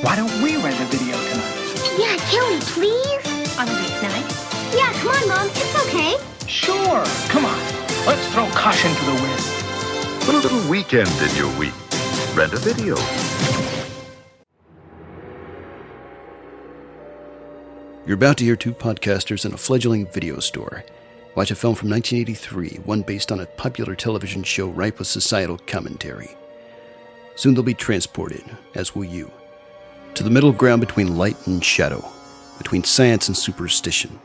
Why don't we rent a video tonight? Yeah, can we please? On a weeknight? Yeah, come on, Mom. It's okay. Sure. Come on. Let's throw caution to the wind. Put a little weekend in your week. Rent a video. You're about to hear two podcasters in a fledgling video store watch a film from 1983, one based on a popular television show ripe with societal commentary. Soon they'll be transported, as will you, to the middle ground between light and shadow, between science and superstition.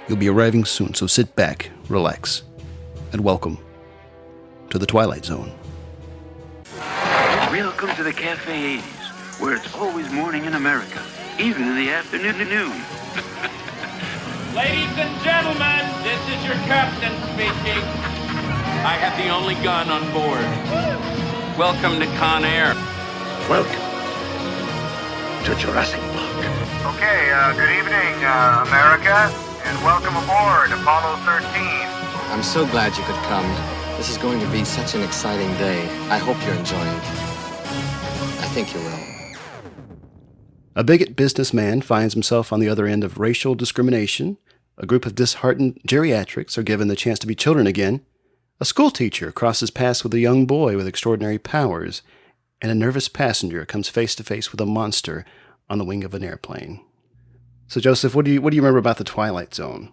You'll be arriving soon, so sit back, relax, and welcome to the Twilight Zone. Welcome to the Cafe 80s, where it's always morning in America, even in the afternoon. Ladies and gentlemen, this is your captain speaking. I have the only gun on board. Welcome to Con Air. Welcome to Jurassic Park. Okay, good evening, America, and welcome aboard Apollo 13. I'm so glad you could come. This is going to be such an exciting day. I hope you're enjoying it. I think you will. A bigot businessman finds himself on the other end of racial discrimination. A group of disheartened geriatrics are given the chance to be children again. A schoolteacher crosses paths with a young boy with extraordinary powers. And a nervous passenger comes face to face with a monster on the wing of an airplane. So, Joseph, what do you remember about the Twilight Zone?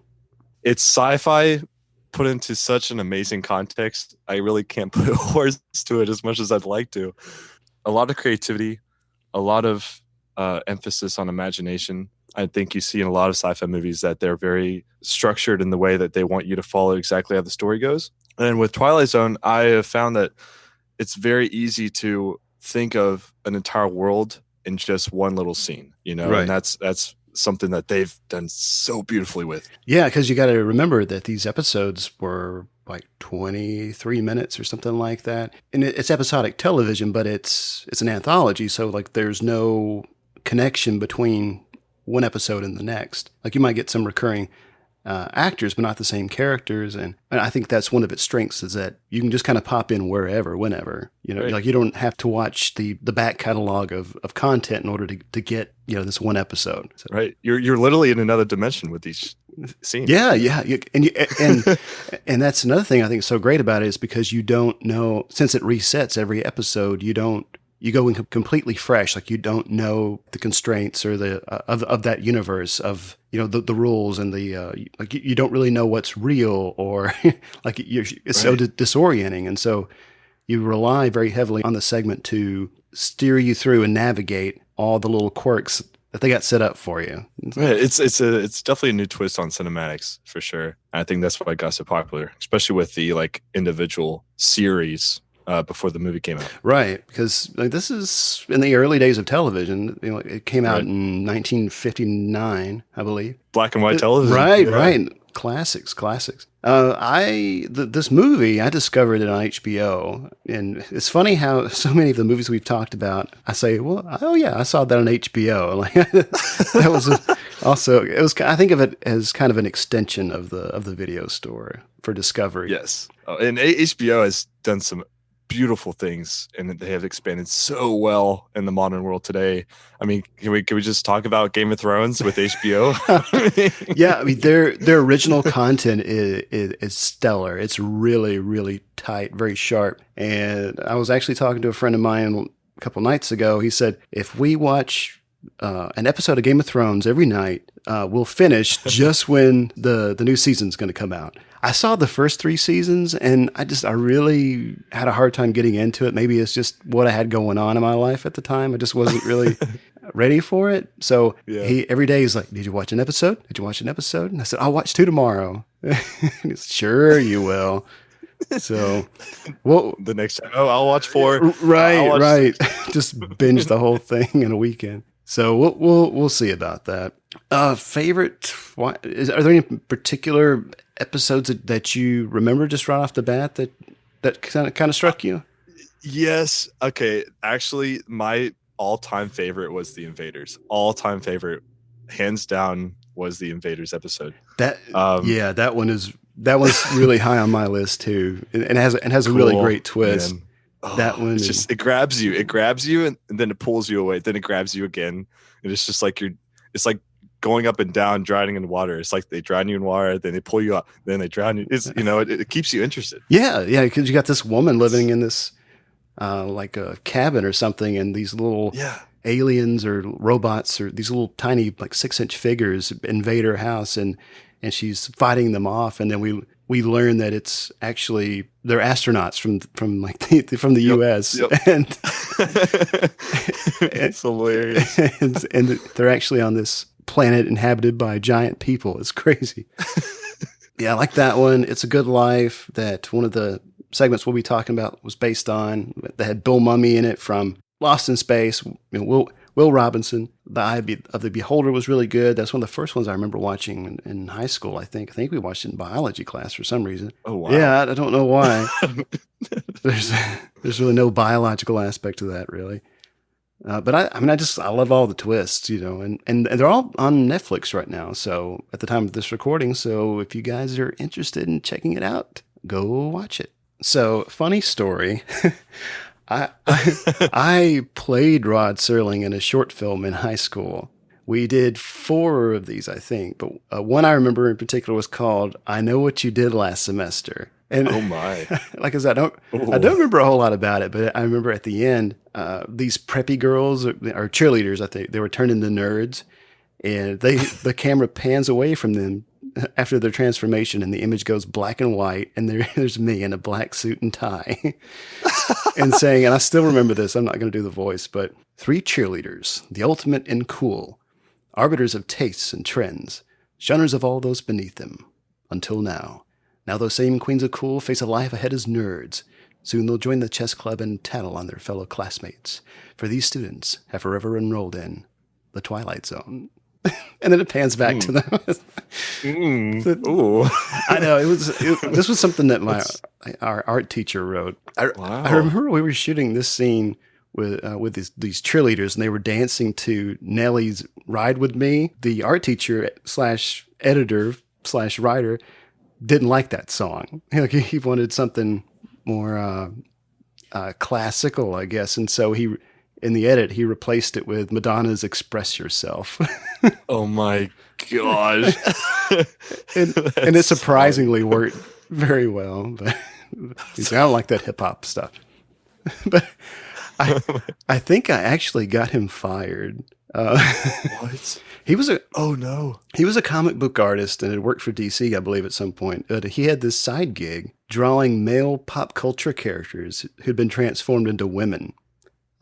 It's sci-fi put into such an amazing context. I really can't put words to it as much as I'd like to. A lot of creativity, a lot of emphasis on imagination. I think you see in a lot of sci-fi movies that they're very structured in the way that they want you to follow exactly how the story goes. And with Twilight Zone, I have found that it's very easy to think of an entire world in just one little scene, you know, right. And that's something that they've done so beautifully with. Yeah, because you got to remember that these episodes were like 23 minutes or something like that. And it's episodic television, but it's an anthology. So like there's no connection between one episode and the next. Like you might get some recurring actors, but not the same characters. And I think that's one of its strengths is that you can just kind of pop in wherever, whenever, you know, right. Like you don't have to watch the back catalog of content in order to get, you know, this one episode. So, right. You're literally in another dimension with these scenes. Yeah. And that's another thing I think is so great about it is because you don't know, since it resets every episode, you go in completely fresh. Like you don't know the constraints or the of that universe of, you know, the rules and the like you don't really know what's real or like it's right. So disorienting. And so you rely very heavily on the segment to steer you through and navigate all the little quirks that they got set up for you. Right. It's definitely a new twist on cinematics for sure. I think that's why it got so popular, especially with the like individual series. Before the movie came out. Right, because like, this is in the early days of television. You know, it came out in 1959, I believe. Black and white television. Right. Classics. This movie, I discovered it on HBO. And it's funny how so many of the movies we've talked about, I say, well, oh yeah, I saw that on HBO. Like that was I think of it as kind of an extension of the video store for Discovery. Yes. And HBO has done some beautiful things, and they have expanded so well in the modern world today. I mean, can we just talk about Game of Thrones with HBO? Yeah, I mean their original content is stellar. It's really, really tight, very sharp. And I was actually talking to a friend of mine a couple nights ago. He said, if we watch an episode of Game of Thrones every night, we'll finish just when the new season's going to come out. I saw the first 3 seasons and I really had a hard time getting into it. Maybe it's just what I had going on in my life at the time. I just wasn't really ready for it. So every day he's like, did you watch an episode? Did you watch an episode? And I said, I'll watch 2 tomorrow. Sure you will. So, well, the next time, I'll watch 4. Right. Just binge the whole thing in a weekend. So we'll see about that. Favorite? Are there any particular episodes that you remember just right off the bat that kind of struck you? Yes. Okay. Actually, my all-time favorite was The Invaders. All-time favorite, hands down, was The Invaders episode. That one's really high on my list too. It has a really great twist. Man. that one. It's just, it grabs you, and then it pulls you away. Then it grabs you again. And it's just like it's like going up and down, drowning in water. It's like they drown you in water, then they pull you up, then they drown you. It's, it keeps you interested. Yeah. Because you got this woman living in this, like a cabin or something, and these little aliens or robots or these little tiny, like 6-inch figures invade her house, and she's fighting them off. And then we learn that it's actually they're astronauts from the U.S. Yep. and it's hilarious. And they're actually on this planet inhabited by giant people. It's crazy. Yeah, I like that one. It's a Good Life, that one of the segments we'll be talking about was based on. They had Bill Mummy in it from Lost in Space. Will Robinson. The Eye of the Beholder was really good. That's one of the first ones I remember watching in high school, I think. I think we watched it in biology class for some reason. Oh, wow. Yeah, I don't know why. There's really no biological aspect to that, really. But I love all the twists, and they're all on Netflix right now. So at the time of this recording, so if you guys are interested in checking it out, go watch it. So funny story. I played Rod Serling in a short film in high school. We did 4 of these, I think, but one I remember in particular was called "I Know What You Did Last Semester." And oh my! Like I said, I don't remember a whole lot about it, but I remember at the end, these preppy girls or cheerleaders, I think they were turned into nerds, and the camera pans away from them after their transformation, and the image goes black and white, and there's me in a black suit and tie, and saying, and I still remember this. I'm not going to do the voice, but 3 cheerleaders, the ultimate in cool, arbiters of tastes and trends, shunners of all those beneath them, until now. Now those same queens of cool face a life ahead as nerds. Soon they'll join the chess club and tattle on their fellow classmates. For these students have forever enrolled in the Twilight Zone. And then it pans back to them. Ooh. I know this was something that our art teacher wrote. I remember we were shooting this scene with these cheerleaders, and they were dancing to Nelly's "Ride with Me." The art teacher / editor / writer didn't like that song. He wanted something more classical, I guess, and so in the edit he replaced it with Madonna's "Express Yourself." Oh my gosh! and it surprisingly worked very well. But I don't like that hip hop stuff. But I think I actually got him fired. What? He was He was a comic book artist and had worked for DC, I believe, at some point. But he had this side gig drawing male pop culture characters who'd been transformed into women.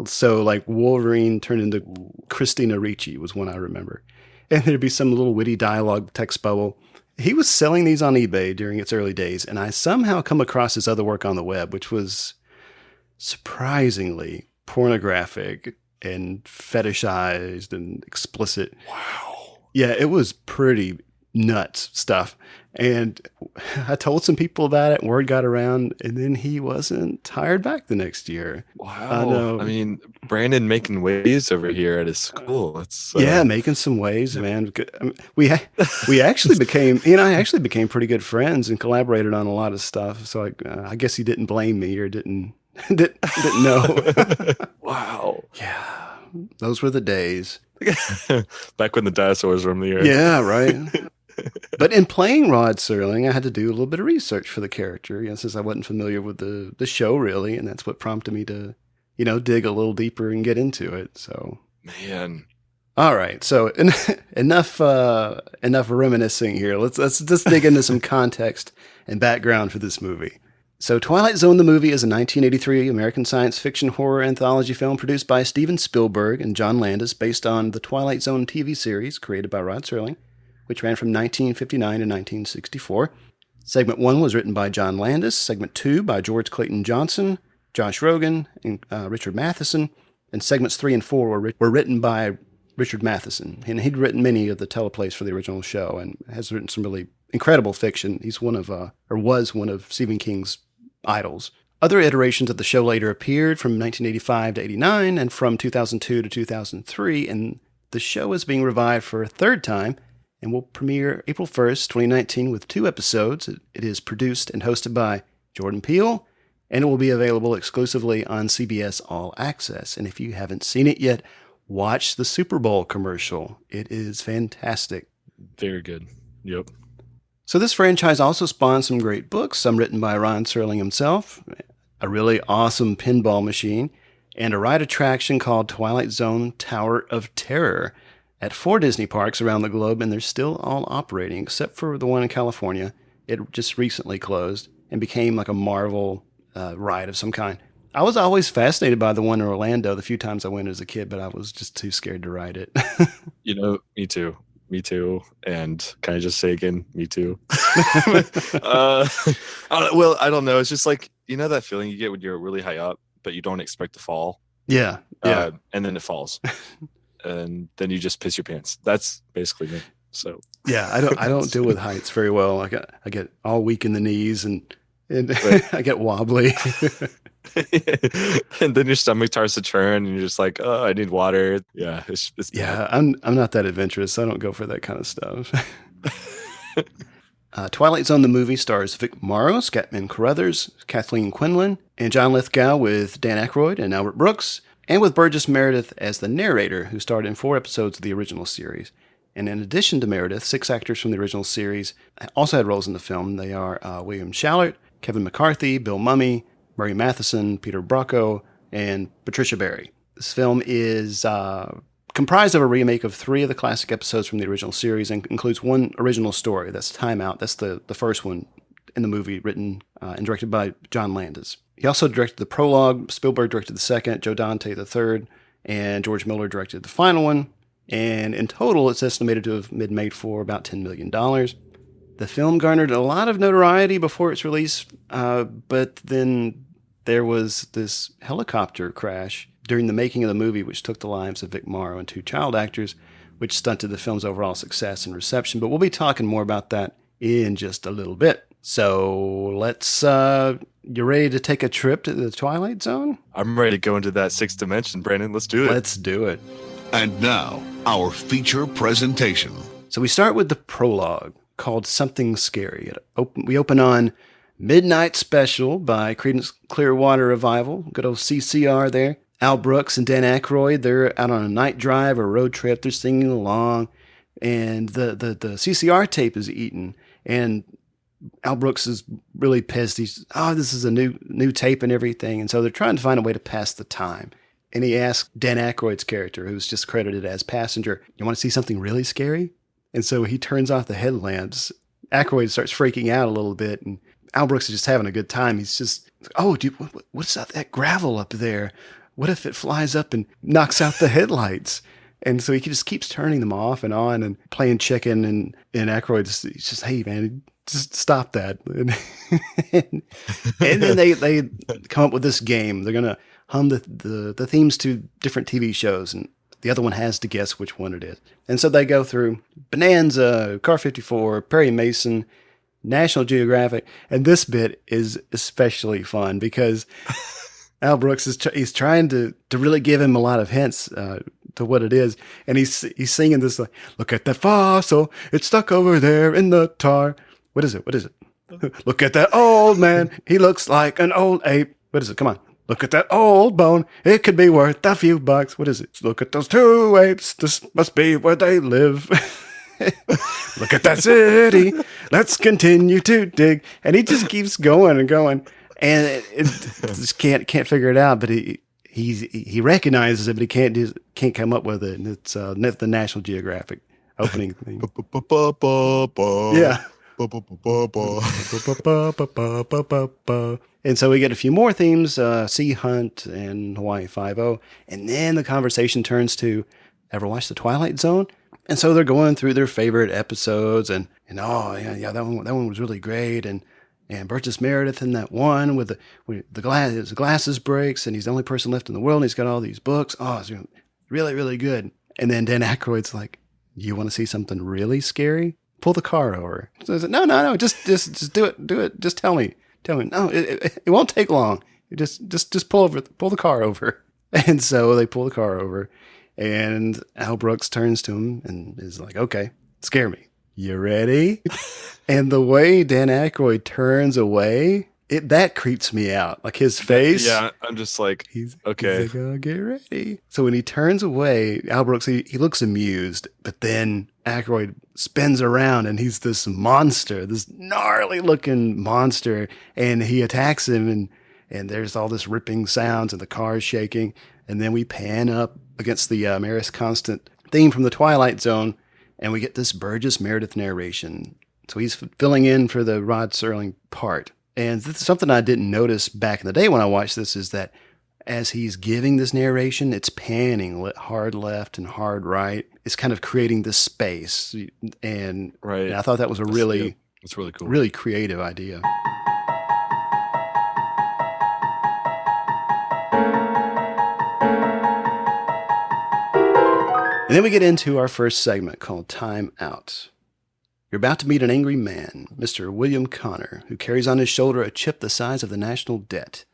So like Wolverine turned into Christina Ricci was one I remember. And there'd be some little witty dialogue text bubble. He was selling these on eBay during its early days, and I somehow come across his other work on the web, which was surprisingly pornographic and fetishized and explicit. Wow. Yeah, it was pretty nuts stuff. And I told some people about it, word got around, and then he wasn't hired back the next year. Wow. I mean, Brandon making waves over here at his school. It's making some waves, man. We actually became, he and I actually became pretty good friends and collaborated on a lot of stuff. So I guess he didn't blame me or didn't know. Wow. Yeah, those were the days. Back when the dinosaurs roamed the earth. Yeah, right. But in playing Rod Serling, I had to do a little bit of research for the character, since I wasn't familiar with the show really, and that's what prompted me to, dig a little deeper and get into it. So, man. All right, so enough reminiscing here. Let's dig into some context and background for this movie. So Twilight Zone the movie is a 1983 American science fiction horror anthology film produced by Steven Spielberg and John Landis based on the Twilight Zone TV series created by Rod Serling, which ran from 1959 to 1964. Segment 1 was written by John Landis, Segment 2 by George Clayton Johnson, Josh Rogan, and Richard Matheson, and Segments 3 and 4 were written by Richard Matheson, and he'd written many of the teleplays for the original show and has written some really incredible fiction. He's was one of Stephen King's idols. Other iterations of the show later appeared from 1985 to 89 and from 2002 to 2003, and the show is being revived for a third time and will premiere April 1st, 2019 with 2 episodes. It is produced and hosted by Jordan Peele and it will be available exclusively on CBS All Access. And if you haven't seen it yet, watch the Super Bowl commercial. It is fantastic. Very good. Yep. So this franchise also spawned some great books, some written by Ron Serling himself, a really awesome pinball machine, and a ride attraction called Twilight Zone Tower of Terror at 4 Disney parks around the globe, and they're still all operating, except for the one in California. It just recently closed and became like a Marvel ride of some kind. I was always fascinated by the one in Orlando the few times I went as a kid, but I was just too scared to ride it. Me too. Me too. And can I just say again, me too? Well, I don't know. It's just like, that feeling you get when you're really high up, but you don't expect to fall. Yeah. And then it falls. And then you just piss your pants. That's basically me. So yeah, I don't deal with heights very well. I get all weak in the knees and right. I get wobbly. And then your stomach starts to churn and you're just like, oh, I need water. Yeah. It's yeah. I'm not that adventurous. I don't go for that kind of stuff. Twilight Zone, the movie, stars Vic Morrow, Scatman Carruthers, Kathleen Quinlan, and John Lithgow with Dan Aykroyd and Albert Brooks, and with Burgess Meredith as the narrator, who starred in 4 episodes of the original series. And in addition to Meredith, 6 actors from the original series also had roles in the film. They are William Shallert, Kevin McCarthy, Bill Mumy, Murray Matheson, Peter Bracco, and Patricia Barry. This film is comprised of a remake of 3 of the classic episodes from the original series and includes one original story. That's Time Out. That's the first one in the movie, written and directed by John Landis. He also directed the prologue. Spielberg directed the second, Joe Dante the third, and George Miller directed the final one. And in total, it's estimated to have been made for about $10 million. The film garnered a lot of notoriety before its release, but then there was this helicopter crash during the making of the movie, which took the lives of Vic Morrow and 2 child actors, which stunted the film's overall success and reception. But we'll be talking more about that in just a little bit. So let's, you ready to take a trip to the Twilight Zone? I'm ready to go into that 6th dimension, Brandon. Let's do it. Let's do it. And now, our feature presentation. So we start with the prologue, called Something Scary. We open on Midnight Special by Creedence Clearwater Revival. Good old CCR there. Al Brooks and Dan Aykroyd, they're out on a night drive or road trip. They're singing along, and the CCR tape is eaten. And Al Brooks is really pissed. This is a new tape and everything. And so they're trying to find a way to pass the time. And he asks Dan Aykroyd's character, who's just credited as passenger, you want to see something really scary? And so he turns off the headlamps. Aykroyd starts freaking out a little bit, and Al Brooks is just having a good time. He's just, dude, what's that gravel up there? What if it flies up and knocks out the headlights? And so he just keeps turning them off and on and playing chicken. And Aykroyd's just, hey, man, just stop that. And then they come up with this game. They're going to hum the themes to different TV shows, and the other one has to guess which one it is. And so they go through Bonanza, Car 54, Perry Mason, National Geographic, and this bit is especially fun because Al Brooks he's trying to really give him a lot of hints to what it is, and he's singing this like, look at that fossil, it's stuck over there in the tar. What is it? Look at that old man, he looks like an old ape. What is it? Come on. Look at that old bone. It could be worth a few bucks. What is it? Look at those 2 apes. This must be where they live. Look at that city. Let's continue to dig. And he just keeps going and going. And it just can't figure it out. But he recognizes it, but he can't come up with it. And it's the National Geographic opening theme. Yeah. And so we get a few more themes, Sea Hunt and Hawaii Five-0. And then the conversation turns to, ever watch The Twilight Zone? And so they're going through their favorite episodes and that one was really great. And Burgess Meredith in that one with his glasses breaks and he's the only person left in the world and he's got all these books. Oh, it's really, really good. And then Dan Aykroyd's like, you want to see something really scary? Pull the car over. So no, just do it. Just tell me. No, it won't take long. Just pull the car over. And so they pull the car over, and Al Brooks turns to him and is like, okay, scare me. You ready? And the way Dan Aykroyd turns away, that creeps me out. Like his face. Yeah, I'm just like, okay. He's like, oh, get ready. So when he turns away, Al Brooks, he looks amused, but then Aykroyd spins around and he's this monster, this gnarly looking monster, and he attacks him, and there's all this ripping sounds and the car is shaking, and then we pan up against the Maris Constant theme from the Twilight Zone, and we get this Burgess Meredith narration. So he's filling in for the Rod Serling part. And this is something I didn't notice back in the day when I watched this, is that as he's giving this narration, it's panning hard left and hard right. It's kind of creating this space. And, right. And I thought that was it's really cool. Really creative idea. And then we get into our first segment called Time Out. You're about to meet an angry man, Mr. William Connor, who carries on his shoulder a chip the size of the national debt.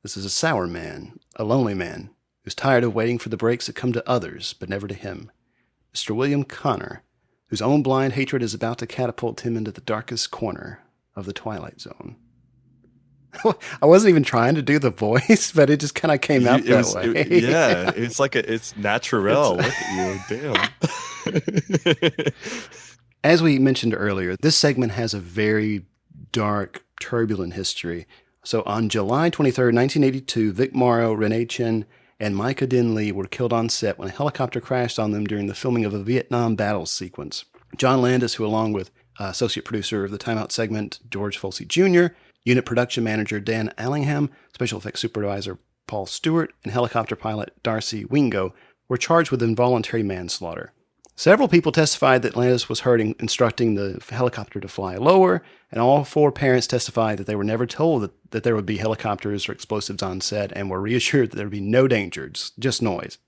This is a sour man, a lonely man, who's tired of waiting for the breaks that come to others, but never to him. Mr. William Connor, whose own blind hatred is about to catapult him into the darkest corner of the Twilight Zone. I wasn't even trying to do the voice, but it just kind of came out that way. It's like it's natural. Look at you, damn. As we mentioned earlier, this segment has a very dark, turbulent history. So on July 23rd, 1982, Vic Morrow, Renee Chen, and Micah Din Lee were killed on set when a helicopter crashed on them during the filming of a Vietnam battle sequence. John Landis, who along with associate producer of the Time Out segment, George Folsey Jr., unit production manager Dan Allingham, special effects supervisor Paul Stewart, and helicopter pilot Darcy Wingo, were charged with involuntary manslaughter. Several people testified that Landis was heard instructing the helicopter to fly lower, and all four parents testified that they were never told that there would be helicopters or explosives on set and were reassured that there would be no danger, just noise.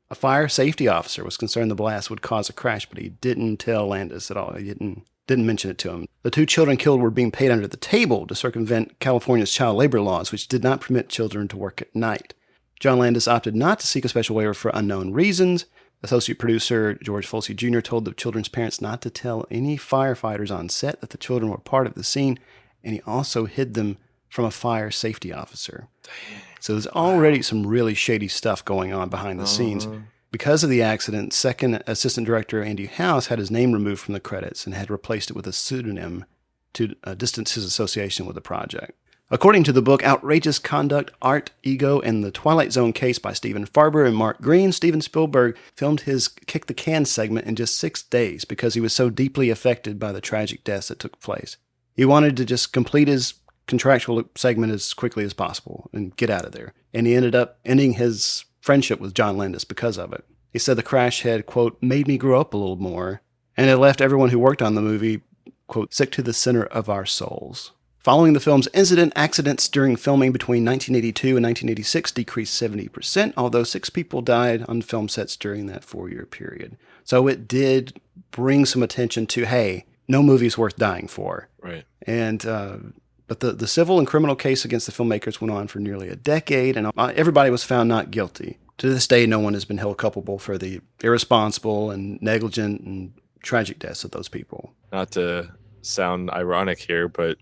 A fire safety officer was concerned the blast would cause a crash, but he didn't tell Landis at all. He didn't mention it to him. The two children killed were being paid under the table to circumvent California's child labor laws, which did not permit children to work at night. John Landis opted not to seek a special waiver for unknown reasons. Associate producer George Folsey Jr. told the children's parents not to tell any firefighters on set that the children were part of the scene, and he also hid them from a fire safety officer. Dang. So there's already some really shady stuff going on behind the scenes. Because of the accident, second assistant director Andy House had his name removed from the credits and had replaced it with a pseudonym to distance his association with the project. According to the book Outrageous Conduct, Art, Ego, and the Twilight Zone Case by Stephen Farber and Mark Green, Steven Spielberg filmed his Kick the Can segment in just 6 days because he was so deeply affected by the tragic deaths that took place. He wanted to just complete his contractual segment as quickly as possible and get out of there. And he ended up ending his friendship with John Landis because of it. He said the crash had, quote, made me grow up a little more, and it left everyone who worked on the movie, quote, sick to the center of our souls. Following the film's incident, accidents during filming between 1982 and 1986 decreased 70%, although 6 people died on film sets during that 4-year period. So it did bring some attention to, hey, no movie's worth dying for. Right. And but the civil and criminal case against the filmmakers went on for nearly a decade, and everybody was found not guilty. To this day, no one has been held culpable for the irresponsible and negligent and tragic deaths of those people. Not to sound ironic here, but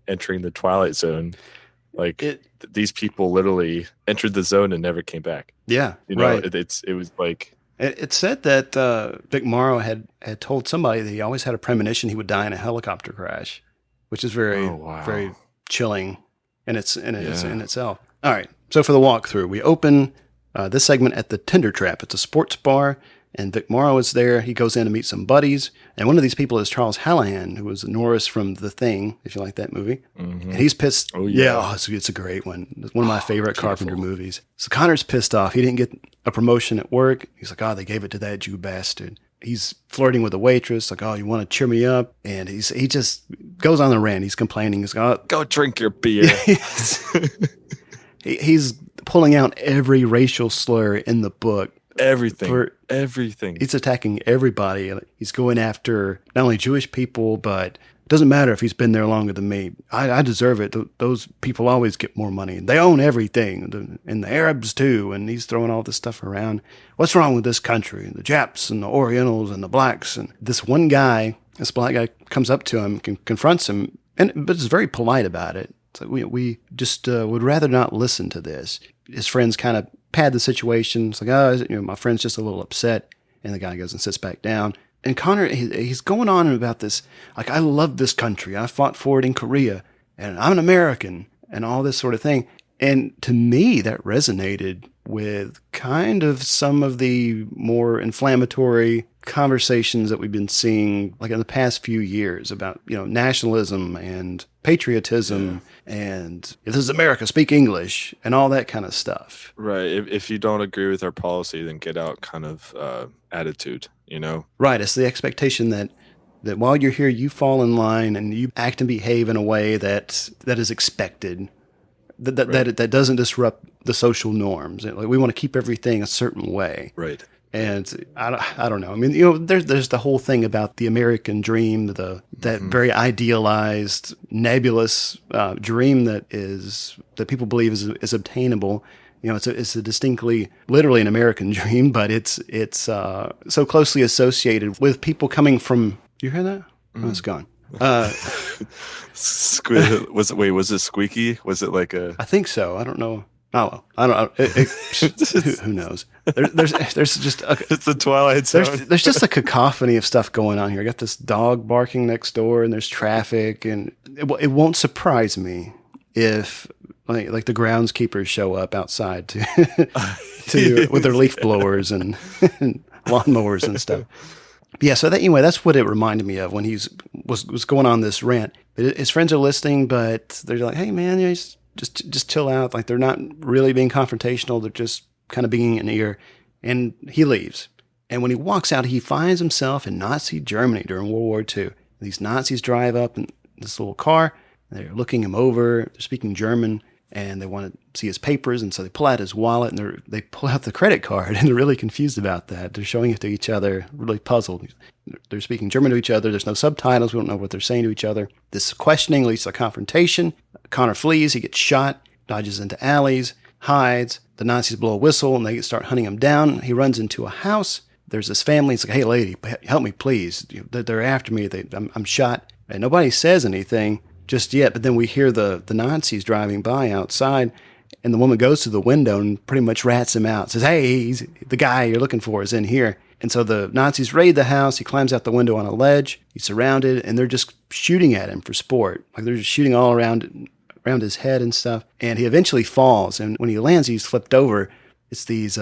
entering the Twilight Zone, these people literally entered the zone and never came back. Yeah, right. It was like it said that Vic Morrow had told somebody that he always had a premonition he would die in a helicopter crash, which is very very chilling in itself. All right, so for the walkthrough, we open this segment at the Tinder Trap. It's a sports bar. And Vic Morrow is there. He goes in to meet some buddies. And one of these people is Charles Hallahan, who was Norris from The Thing, if you like that movie. Mm-hmm. And he's pissed. Oh, yeah. It's a great one. It's one of my favorite Carpenter movies. So Connor's pissed off. He didn't get a promotion at work. He's like, they gave it to that Jew bastard. He's flirting with a waitress, like, you want to cheer me up? And he just goes on the rant. He's complaining. He's like, go drink your beer. He's pulling out every racial slur in the book. Everything. He's attacking everybody. He's going after not only Jewish people, but it doesn't matter if he's been there longer than me. I deserve it. Those people always get more money. They own everything, and the Arabs too. And he's throwing all this stuff around. What's wrong with this country? The Japs and the Orientals and the blacks. And this one guy, this black guy, comes up to him, confronts him, but is very polite about it. It's like we just would rather not listen to this. His friends kind of pad the situation. It's like, my friend's just a little upset. And the guy goes and sits back down. And Connor, he's going on about this, like, I love this country. I fought for it in Korea. And I'm an American. And all this sort of thing. And to me, that resonated with kind of some of the more inflammatory conversations that we've been seeing like in the past few years about, nationalism and patriotism and this is America, speak English and all that kind of stuff. Right. If you don't agree with our policy, then get out kind of attitude, Right. It's the expectation that while you're here, you fall in line and you act and behave in a way that is expected. That doesn't disrupt the social norms. Like we want to keep everything a certain way. Right. And I don't know. I mean, there's the whole thing about the American dream, that very idealized, nebulous dream that people believe is obtainable. It's a distinctly, literally an American dream, but it's so closely associated with people coming from. You hear that? Oh, it's gone. Was it squeaky? Was it like a? I think so. I don't know. Oh, well, I don't know. Who knows? There's just it's the Twilight Zone. There's just a cacophony of stuff going on here. I got this dog barking next door, and there's traffic, and it won't surprise me if like the groundskeepers show up outside to with their leaf blowers and lawnmowers and stuff. Yeah, so that's what it reminded me of when he was going on this rant. His friends are listening, but they're like, "Hey, man, just chill out." Like they're not really being confrontational; they're just kind of being an ear. And he leaves. And when he walks out, he finds himself in Nazi Germany during World War II. These Nazis drive up in this little car. They're looking him over. They're speaking German, and they want to see his papers. And so they pull out his wallet, and they pull out the credit card, and they're really confused about that. They're showing it to each other, really puzzled. They're speaking German to each other. There's no subtitles. We don't know what they're saying to each other. This questioning leads to a confrontation. Connor flees. He gets shot, dodges into alleys, hides. The Nazis blow a whistle, and they start hunting him down. He runs into a house. There's this family. He's like, "Hey, lady, help me, please. They're after me. I'm shot." And nobody says anything just yet, but then we hear the Nazis driving by outside, and the woman goes to the window and pretty much rats him out. Says, "Hey, the guy you're looking for is in here." And so the Nazis raid the house. He climbs out the window on a ledge. He's surrounded, and they're just shooting at him for sport. Like they're just shooting all around his head and stuff. And he eventually falls, and when he lands, he's flipped over. It's these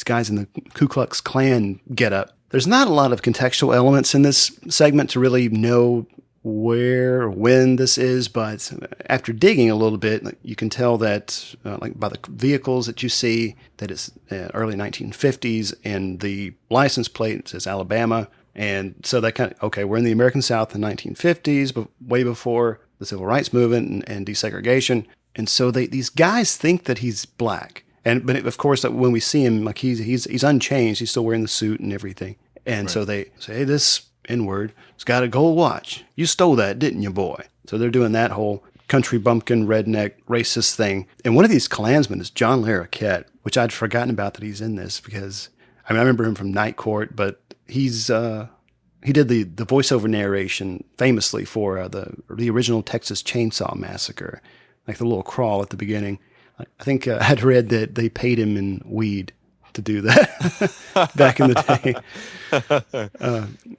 guys in the Ku Klux Klan getup. There's not a lot of contextual elements in this segment to really know where or when this is, but after digging a little bit, you can tell that like by the vehicles that you see that it's early 1950s, and the license plate says Alabama, and so that kind of, okay, we're in the American South in the 1950s, but way before the Civil Rights Movement and desegregation, and so these guys think that he's black, but of course when we see him, like he's unchanged, he's still wearing the suit and everything, and right. So they say, "Hey, this N-word, it's got a gold watch. You stole that, didn't you, boy?" So they're doing that whole country bumpkin, redneck, racist thing. And one of these Klansmen is John Larroquette, which I'd forgotten about that he's in this because, I remember him from Night Court, but he did the voiceover narration famously for the original Texas Chainsaw Massacre, like the little crawl at the beginning. I think I'd read that they paid him in weed to do that back in the day.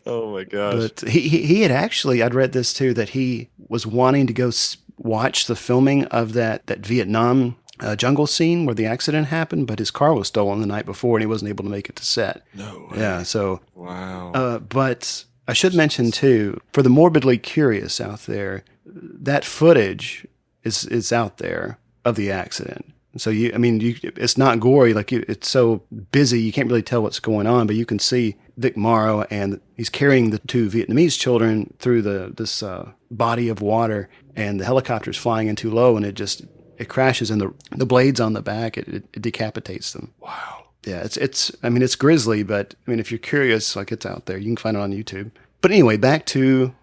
Oh my gosh. But he had actually, I'd read this too, that he was wanting to go watch the filming of that Vietnam jungle scene where the accident happened, but his car was stolen the night before and he wasn't able to make it to set. No way. Yeah, so. Wow. But I should mention too, for the morbidly curious out there, that footage is out there of the accident. So it's not gory. Like it's so busy, you can't really tell what's going on. But you can see Vic Morrow, and he's carrying the two Vietnamese children through this body of water, and the helicopter's flying in too low, and it crashes, and the blades on the back it decapitates them. Wow. Yeah, it's grisly, but if you're curious, like it's out there. You can find it on YouTube. But anyway, back to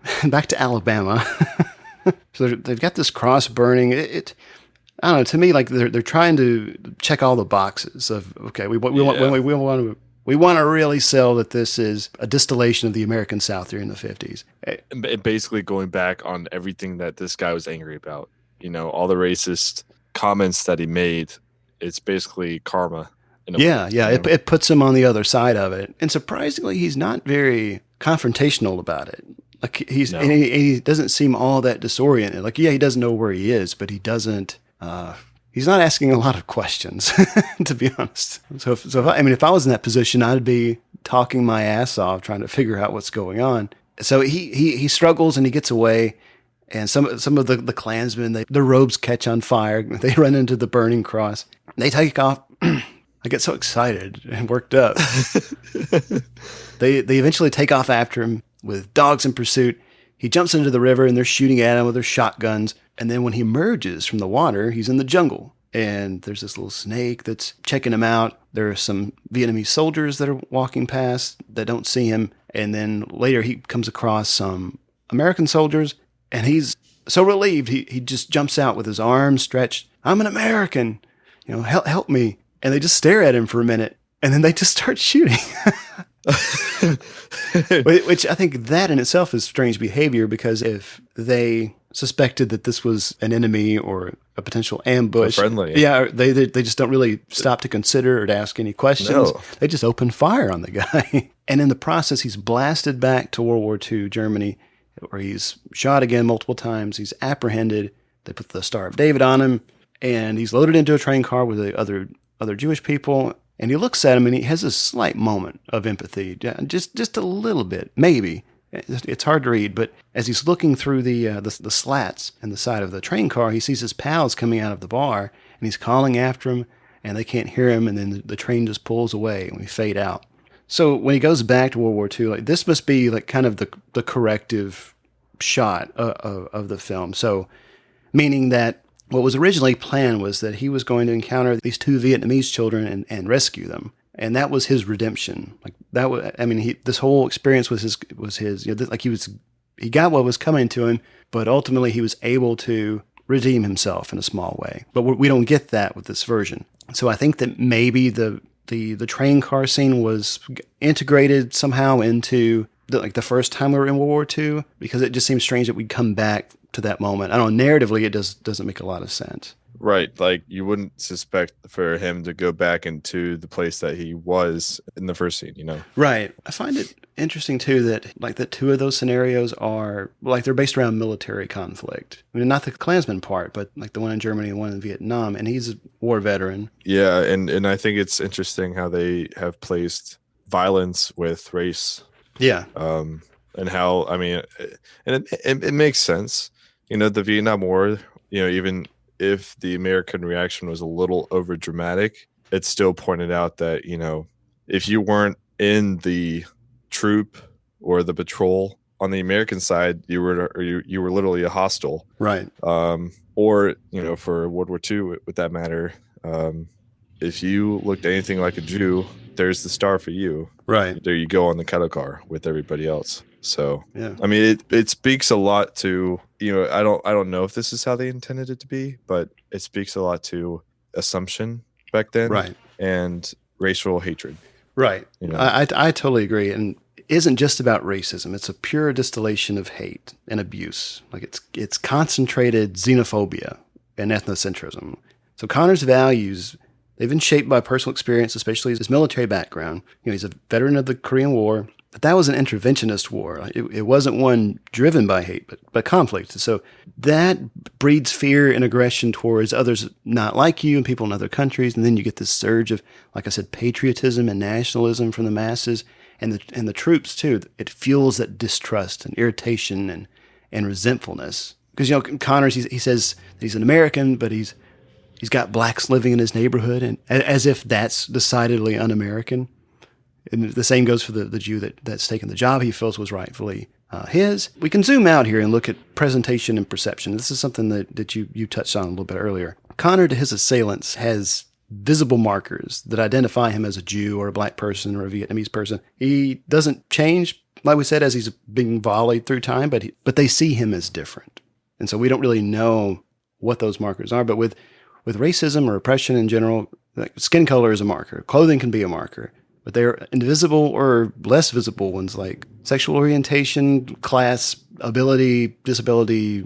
Alabama. So they've got this cross burning. I don't know. To me, like they're trying to check all the boxes of, okay, we want to really sell that this is a distillation of the American South during the 50s. And basically going back on everything that this guy was angry about. all the racist comments that he made, it's basically karma. It puts him on the other side of it. And surprisingly, he's not very confrontational about it. Like he doesn't seem all that disoriented. Like, he doesn't know where he is, but he doesn't, he's not asking a lot of questions, to be honest. So if I was in that position, I'd be talking my ass off trying to figure out what's going on. So he struggles and he gets away. And some of the Klansmen, their robes catch on fire. They run into the burning cross. They take off. I get so excited and worked up. They eventually take off after him with dogs in pursuit. He jumps into the river and they're shooting at him with their shotguns. And then when he emerges from the water, he's in the jungle. And there's this little snake that's checking him out. There are some Vietnamese soldiers that are walking past that don't see him. And then later he comes across some American soldiers. And he's so relieved, he just jumps out with his arms stretched. I'm an American, help me. And they just stare at him for a minute, and then they just start shooting. Which I think that in itself is strange behavior, because if they suspected that this was an enemy or a potential ambush, friendly, they just don't really stop to consider or to ask any questions. No. They just open fire on the guy. And in the process, he's blasted back to World War II Germany, where he's shot again multiple times. He's apprehended. They put the Star of David on him, and he's loaded into a train car with the other Jewish people. And he looks at him, and he has a slight moment of empathy, just a little bit, maybe. It's hard to read, but as he's looking through the slats in the side of the train car, he sees his pals coming out of the bar, and he's calling after him, and they can't hear him, and then the train just pulls away, and we fade out. So when he goes back to World War II, this must be kind of the corrective shot of the film. So meaning that what was originally planned was that he was going to encounter these two Vietnamese children and rescue them. And that was his redemption. This whole experience was his, he got what was coming to him, but ultimately he was able to redeem himself in a small way. But we don't get that with this version. So I think that maybe the train car scene was integrated somehow into the first time we were in World War II, because it just seems strange that we'd come back to that moment. I don't know, narratively it doesn't make a lot of sense. Right, like you wouldn't suspect for him to go back into the place that he was in the first scene, Right. I find it interesting too that two of those scenarios are they're based around military conflict. I mean, not the Klansman part, but the one in Germany and one in Vietnam, and he's a war veteran. Yeah, and I think it's interesting how they have placed violence with race. Yeah. And how, it makes sense. The Vietnam War, even if the American reaction was a little over dramatic, it still pointed out that, if you weren't in the troop or the patrol on the American side, you were literally a hostile. Right. Or, for World War II, with that matter, if you looked anything like a Jew, there's the star for you. Right. There you go on the cattle car with everybody else. So, yeah. It speaks a lot to, I don't know if this is how they intended it to be, but it speaks a lot to assumption back then. Right. And racial hatred. Right. I totally agree. And it isn't just about racism. It's a pure distillation of hate and abuse. It's concentrated xenophobia and ethnocentrism. So Connor's values, they've been shaped by personal experience, especially his military background. He's a veteran of the Korean War, but that was an interventionist war. It wasn't one driven by hate, but conflict. So that breeds fear and aggression towards others not like you and people in other countries. And then you get this surge of, like I said, patriotism and nationalism from the masses and the troops too. It fuels that distrust and irritation and resentfulness. Because, Connors, he says that he's an American, but he's got blacks living in his neighborhood, and as if that's decidedly un-American. And the same goes for the Jew that's taken the job he feels was rightfully his. We can zoom out here and look at presentation and perception. This is something that you touched on a little bit earlier. Connor, to his assailants, has visible markers that identify him as a Jew or a black person or a Vietnamese person. He doesn't change, like we said, as he's being volleyed through time, but they see him as different. And so we don't really know what those markers are. But with racism or oppression in general, skin color is a marker. Clothing can be a marker. But they're invisible or less visible ones like sexual orientation, class, ability, disability,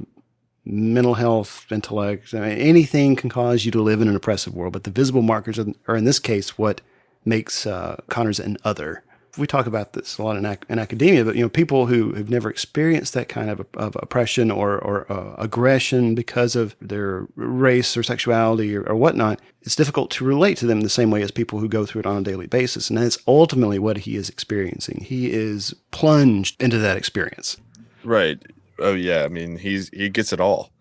mental health, intellect, I mean, anything can cause you to live in an oppressive world. But the visible markers are in this case, what makes Connors an other. We talk about this a lot in academia, but people who have never experienced that kind of oppression or aggression because of their race or sexuality or whatnot, it's difficult to relate to them the same way as people who go through it on a daily basis. And that's ultimately what he is experiencing. He is plunged into that experience. Right. Oh yeah. I mean, he gets it all,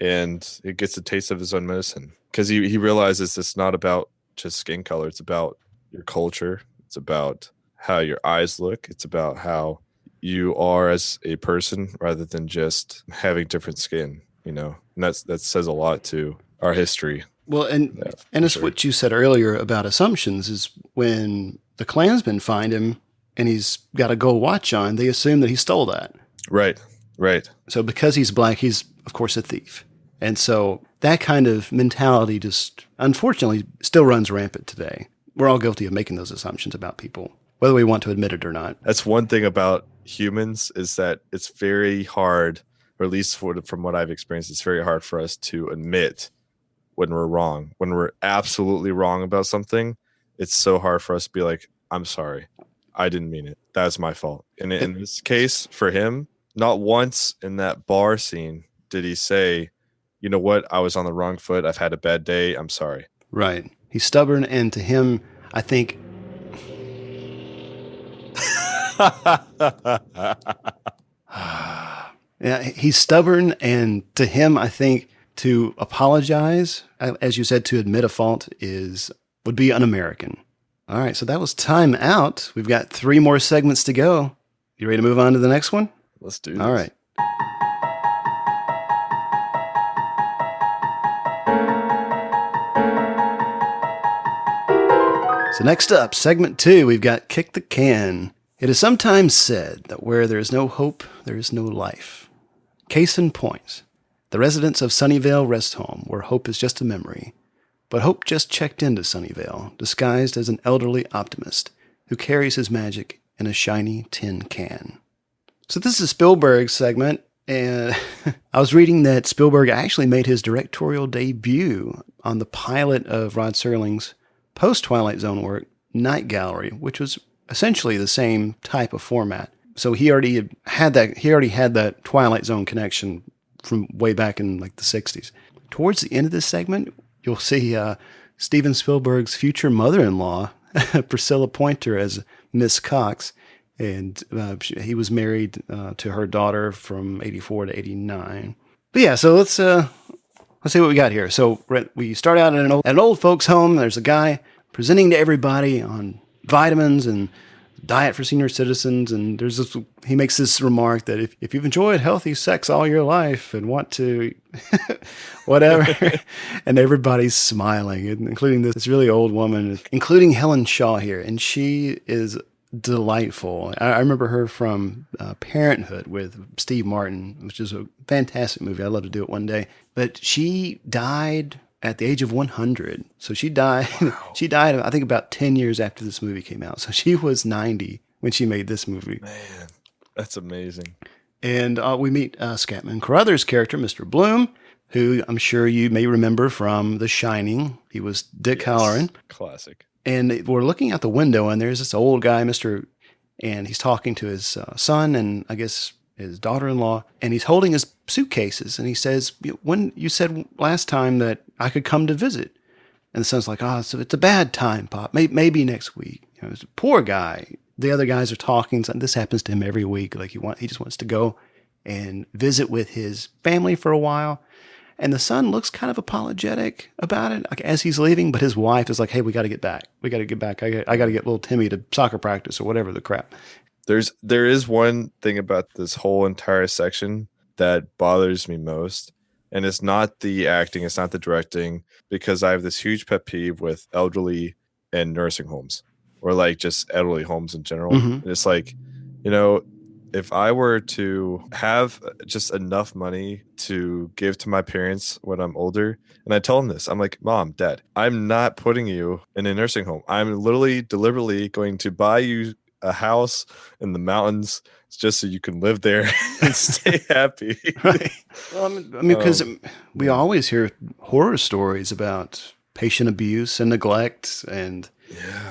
and he gets a taste of his own medicine because he realizes it's not about just skin color. It's about your culture. It's about how your eyes look. It's about how you are as a person rather than just having different skin, and that says a lot to our history. Well, and it's what you said earlier about assumptions is when the Klansmen find him and he's got a gold watch on, they assume that he stole that. Right. So because he's black, he's of course a thief. And so that kind of mentality just unfortunately still runs rampant today. We're all guilty of making those assumptions about people, whether we want to admit it or not. That's one thing about humans is that it's very hard, or at least from what I've experienced, it's very hard for us to admit when we're wrong. When we're absolutely wrong about something, it's so hard for us to be like, I'm sorry. I didn't mean it. That's my fault. And in this case, for him, not once in that bar scene did he say, you know what, I was on the wrong foot. I've had a bad day. I'm sorry. Right. He's stubborn, and to him, I think... yeah, he's stubborn, and to him, I think to apologize, as you said, to admit a fault would be un-American. All right, so that was Time Out. We've got 3 more segments to go. You ready to move on to the next one? Let's do this. All right. So next up, segment 2, we've got Kick the Can. It is sometimes said that where there is no hope, there is no life. Case in point, the residents of Sunnyvale rest home, where hope is just a memory. But hope just checked into Sunnyvale, disguised as an elderly optimist who carries his magic in a shiny tin can. So this is Spielberg's segment, and I was reading that Spielberg actually made his directorial debut on the pilot of Rod Serling's post-Twilight Zone work, Night Gallery, which was essentially the same type of format. So he already had that Twilight Zone connection from way back in like the 60s. Towards the end of this segment, you'll see Steven Spielberg's future mother-in-law, Priscilla Pointer, as Miss Cox, and he was married to her daughter from 84 to 89. But yeah, so let's see what we got here. So we start out at an old folks' home. There's a guy presenting to everybody on vitamins and diet for senior citizens, and he makes this remark that if you've enjoyed healthy sex all your life and want to whatever, and everybody's smiling, including this really old woman, including Helen Shaw here, and she is delightful. I remember her from Parenthood with Steve Martin, which is a fantastic movie. I'd love to do it one day. But she died at the age of 100. So she died. Wow. She died, I think, about 10 years after this movie came out. So she was 90 when she made this movie. Man, that's amazing. And we meet Scatman Carruthers' character, Mr. Bloom, who I'm sure you may remember from The Shining. He was Dick Halloran. Classic. And we're looking out the window, and there's this old guy, and he's talking to his son and I guess his daughter-in-law, and he's holding his suitcases, and he says, when you said last time that I could come to visit. And the son's like, so it's a bad time, Pop. Maybe next week. It's a poor guy. The other guys are talking. So this happens to him every week. Like he just wants to go and visit with his family for a while. And the son looks kind of apologetic about it, like as he's leaving, but his wife is like, hey, we got to get back. We got to get back. I got to get little Timmy to soccer practice or whatever the crap. There is one thing about this whole entire section that bothers me most. And it's not the acting, it's not the directing, because I have this huge pet peeve with elderly and nursing homes, or like just elderly homes in general. Mm-hmm. It's like, if I were to have just enough money to give to my parents when I'm older, and I tell them this, I'm like, Mom, Dad, I'm not putting you in a nursing home. I'm literally deliberately going to buy you a house in the mountains just so you can live there and stay happy. Right. Well, I mean, because we always hear horror stories about patient abuse and neglect and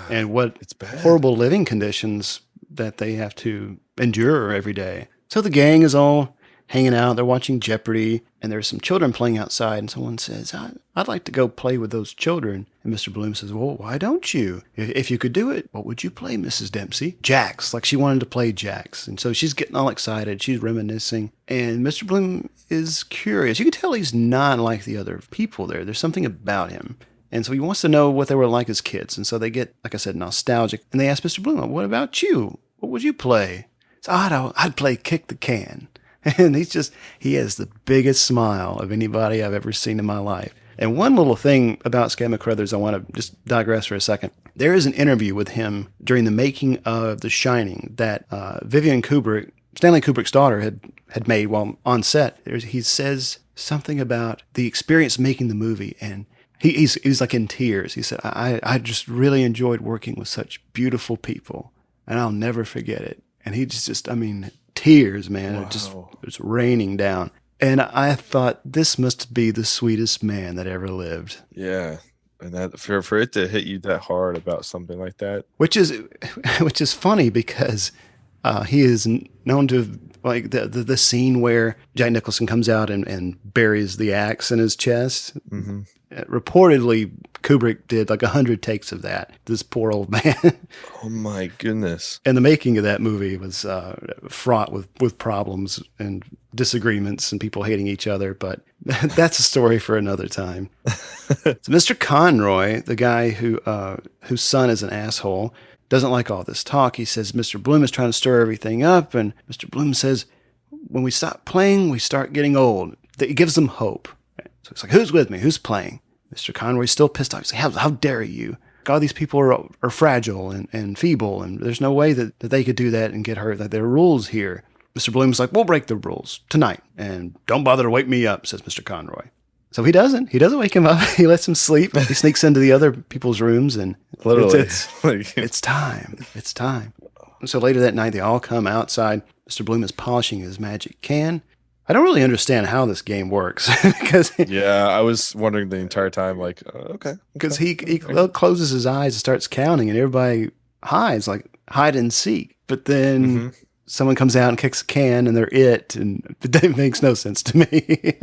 what it's bad. Horrible living conditions that they have to endure every day. So the gang is all hanging out. They're watching Jeopardy, and there's some children playing outside, and someone says, I'd like to go play with those children. And Mr. Bloom says, well, why don't you? If you could do it, what would you play, Mrs. Dempsey? Jacks, like she wanted to play Jacks. And so she's getting all excited. She's reminiscing. And Mr. Bloom is curious. You can tell he's not like the other people there. There's something about him. And so he wants to know what they were like as kids. And so they get, like I said, nostalgic. And they ask Mr. Bloom, what about you? What would you play? So I'd play Kick the Can. And he has the biggest smile of anybody I've ever seen in my life. And one little thing about Scott McCrothers, I want to just digress for a second. There is an interview with him during the making of The Shining that Vivian Kubrick, Stanley Kubrick's daughter, had made while on set. He says something about the experience making the movie, and he's like in tears. He said, I just really enjoyed working with such beautiful people, and I'll never forget it. And he just tears, man. Wow. It was raining down. And I thought, this must be the sweetest man that ever lived. Yeah. And that for it to hit you that hard about something like that. Which is funny because he is known to, like, the scene where Jack Nicholson comes out and buries the axe in his chest. Mm-hmm. Reportedly, Kubrick did like 100 takes of that. This poor old man. Oh my goodness! And the making of that movie was fraught with problems and disagreements and people hating each other. But that's a story for another time. So Mr. Conroy, the guy whose son is an asshole, doesn't like all this talk. He says Mr. Bloom is trying to stir everything up, and Mr. Bloom says, when we stop playing, we start getting old. It gives them hope. So it's like, who's with me? Who's playing? Mr. Conroy's still pissed off. He's like, how dare you? All these people are fragile and feeble, and there's no way that they could do that and get hurt. That there are rules here. Mr. Bloom's like, we'll break the rules tonight, and don't bother to wake me up, says Mr. Conroy. So he doesn't. He doesn't wake him up. He lets him sleep. He sneaks into the other people's rooms, and literally, it's time. It's time. And so later that night, they all come outside. Mr. Bloom is polishing his magic can. I don't really understand how this game works because I was wondering the entire time, like, okay, because he closes his eyes and starts counting, and everybody hides, like hide and seek. But then someone comes out and kicks a can, and they're it, and it makes no sense to me.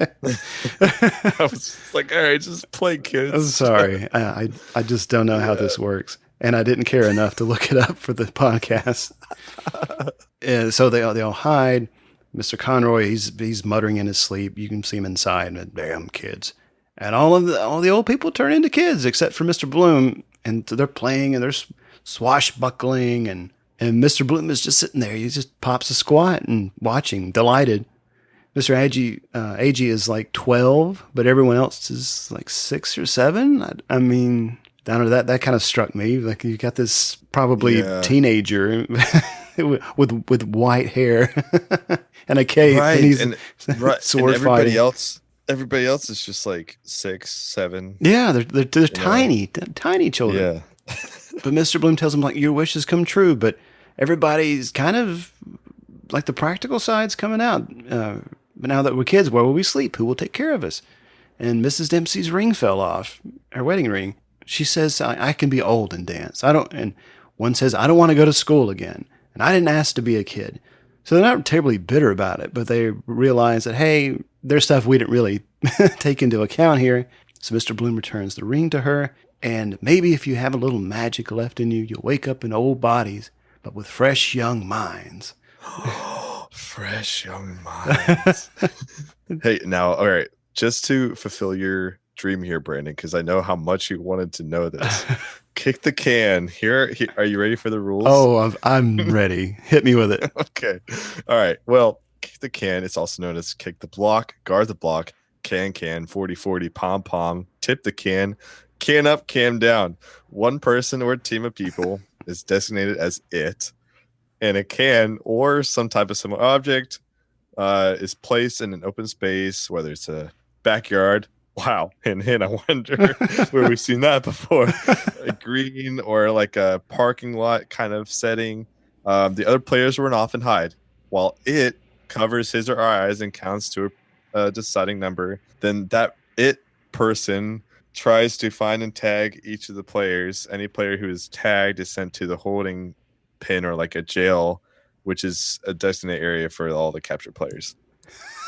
I was like, all right, just play, kids. I'm sorry, I just don't know how this works, and I didn't care enough to look it up for the podcast. And so they all hide. Mr. Conroy, he's muttering in his sleep. You can see him inside, and damn kids. And all the old people turn into kids except for Mr. Bloom, and they're playing and they're swashbuckling, and Mr. Bloom is just sitting there. He just pops a squat and watching, delighted. Mr. Agee is like 12, but everyone else is like 6 or 7. I mean, down to that kind of struck me. Like, you got this probably teenager with white hair and a cape, right? And he's sword and everybody fighting. Everybody else is just like 6, 7. Yeah, they're tiny children. Yeah. But Mr. Bloom tells them, like, your wishes come true, but everybody's kind of like the practical side's coming out. But now that we're kids, where will we sleep? Who will take care of us? And Mrs. Dempsey's ring fell off, her wedding ring. She says, I can be old and dance. And one says, I don't want to go to school again. And I didn't ask to be a kid. So they're not terribly bitter about it, but they realize that, hey, there's stuff we didn't really take into account here. So Mr. Bloom returns the ring to her. And maybe if you have a little magic left in you, you'll wake up in old bodies, but with fresh young minds. Fresh young minds. Hey, now, all right, just to fulfill your dream here, Brandon, because I know how much you wanted to know this. Kick the can. Here, are you ready for the rules? Oh, I'm ready. Hit me with it. Okay. All right. Well, kick the can. It's also known as kick the block, guard the block, can, 40-40, pom-pom, tip the can up, can down. One person or a team of people is designated as it, and a can or some type of similar object is placed in an open space, whether it's a backyard. Wow. And I wonder where we've seen that before. A green or like a parking lot kind of setting. The other players run off and hide, while it covers his or her eyes and counts to a deciding number. Then that person tries to find and tag each of the players. Any player who is tagged is sent to the holding pen or like a jail, which is a designated area for all the captured players.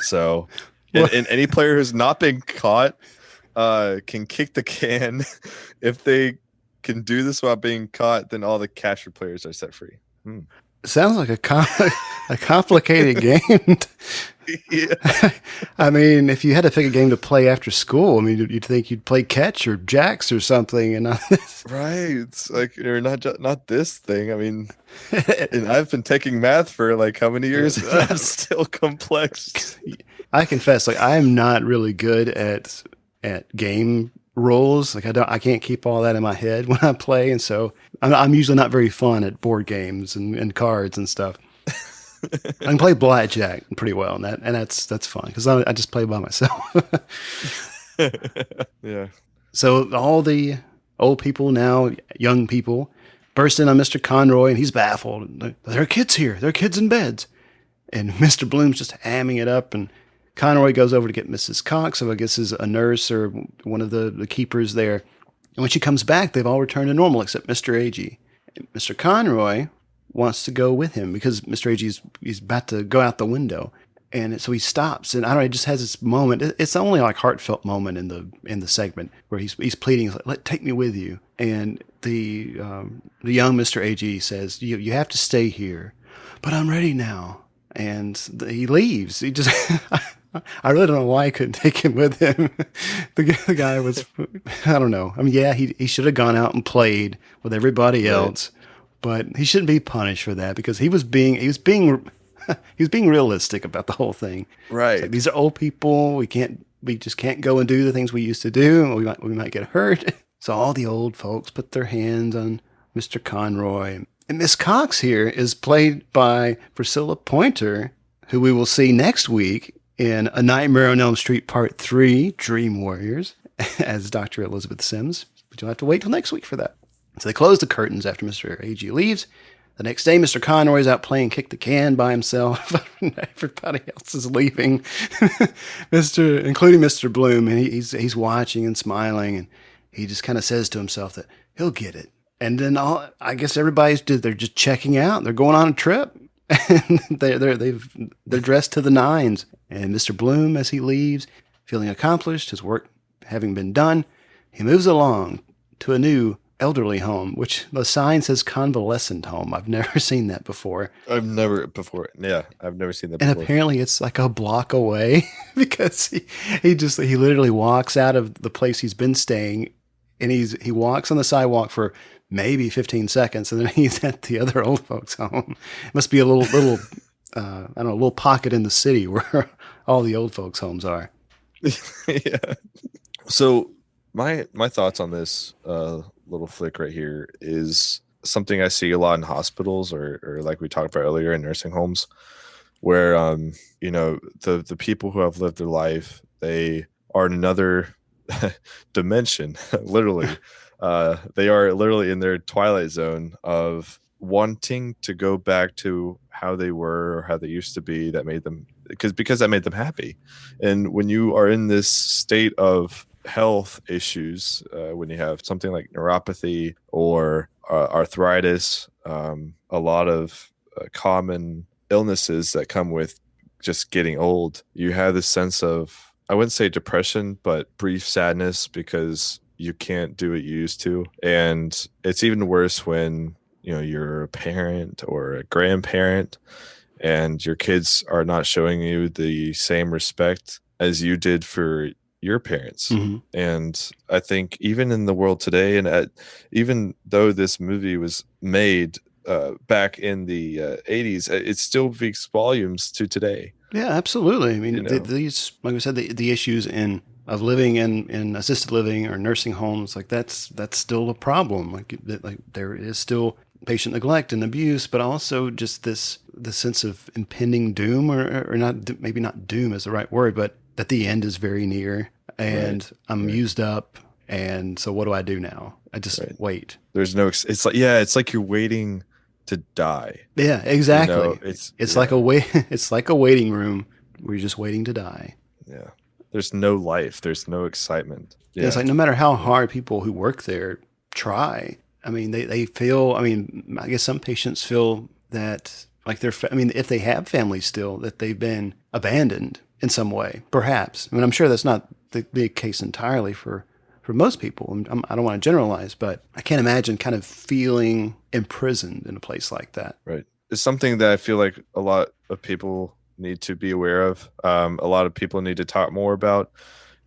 So, and any player who's not been caught can kick the can. If they can do this without being caught, then all the captured players are set free. Sounds like a complicated game. Yeah. I mean, if you had to pick a game to play after school, I mean, you'd think you'd play catch or jacks or something, and right. It's like, or not this thing. I mean, and I've been taking math for like how many years? And I'm still complex. I confess, like I am not really good at game rules. Like I can't keep all that in my head when I play, and so I'm usually not very fun at board games and cards and stuff. I can play blackjack pretty well, and that's fun because I just play by myself. Yeah. So all the old people now, young people, burst in on Mr. Conroy, and he's baffled. There are kids here. There are kids in beds, and Mr. Bloom's just hamming it up, and Conroy goes over to get Mrs. Cox, who I guess is a nurse or one of the keepers there. And when she comes back, they've all returned to normal except Mr. Agee. Mr. Conroy wants to go with him because Mr. Agee's he's about to go out the window. And so he stops, and I don't know, he just has this moment. It's the only like heartfelt moment in the segment where he's pleading, he's like, take me with you. And the young Mr. Agee says, you have to stay here, but I'm ready now. And he leaves. He just, I really don't know why I couldn't take him with him. The guy was, I don't know. I mean, yeah, he should have gone out and played with everybody else, but he shouldn't be punished for that because he was being realistic about the whole thing. Right. Like, these are old people. We just can't go and do the things we used to do. We might get hurt. So all the old folks put their hands on Mr. Conroy. And Miss Cox here is played by Priscilla Pointer, who we will see next week in A Nightmare on Elm Street Part 3, Dream Warriors, as Dr. Elizabeth Sims. But you'll have to wait till next week for that. So they close the curtains after Mr. Agee leaves. The next day, Mr. Conroy is out playing kick the can by himself. Everybody else is leaving, including Mr. Bloom, and he's watching and smiling, and he just kind of says to himself that he'll get it. And then I guess they're just checking out. They're going on a trip, and they're dressed to the nines. And Mr. Bloom, as he leaves, feeling accomplished, his work having been done, he moves along to a new elderly home, which the sign says convalescent home. I've never seen that before. I've never seen that before. And apparently it's like a block away because he literally walks out of the place he's been staying, and he walks on the sidewalk for maybe 15 seconds, and then he's at the other old folks' home. It must be a little I don't know, a little pocket in the city where all the old folks' homes are. Yeah. So my thoughts on this little flick right here is something I see a lot in hospitals or like we talked about earlier in nursing homes, where the people who have lived their life, they are in another dimension, literally. They are literally in their twilight zone of wanting to go back to how they were or how they used to be, that made them because that made them happy. And when you are in this state of health issues, when you have something like neuropathy or arthritis, a lot of common illnesses that come with just getting old, you have this sense of, I wouldn't say depression, but brief sadness because you can't do what you used to. And it's even worse when you're a parent or a grandparent and your kids are not showing you the same respect as you did for your parents. Mm-hmm. And I think even in the world today, and even though this movie was made back in the 80s, it still speaks volumes to today. Yeah, absolutely. I mean, these, like I said, the issues of living in assisted living or nursing homes, like that's still a problem. Like there is still patient neglect and abuse, but also just the sense of impending doom, or not, maybe not doom is the right word, but that the end is very near, and I'm used up, and so what do I do now? I just wait. There's no. It's like you're waiting to die. Yeah, exactly. You know, it's like it's like a waiting room where you're just waiting to die. Yeah. There's no life. There's no excitement. Yeah. It's like no matter how hard people who work there try, I mean, they feel, I mean, I guess some patients feel that like if they have families still, that they've been abandoned in some way, perhaps. I mean, I'm sure that's not the case entirely for most people. I don't want to generalize, but I can't imagine kind of feeling imprisoned in a place like that. Right. It's something that I feel like a lot of people need to be aware of. A lot of people need to talk more about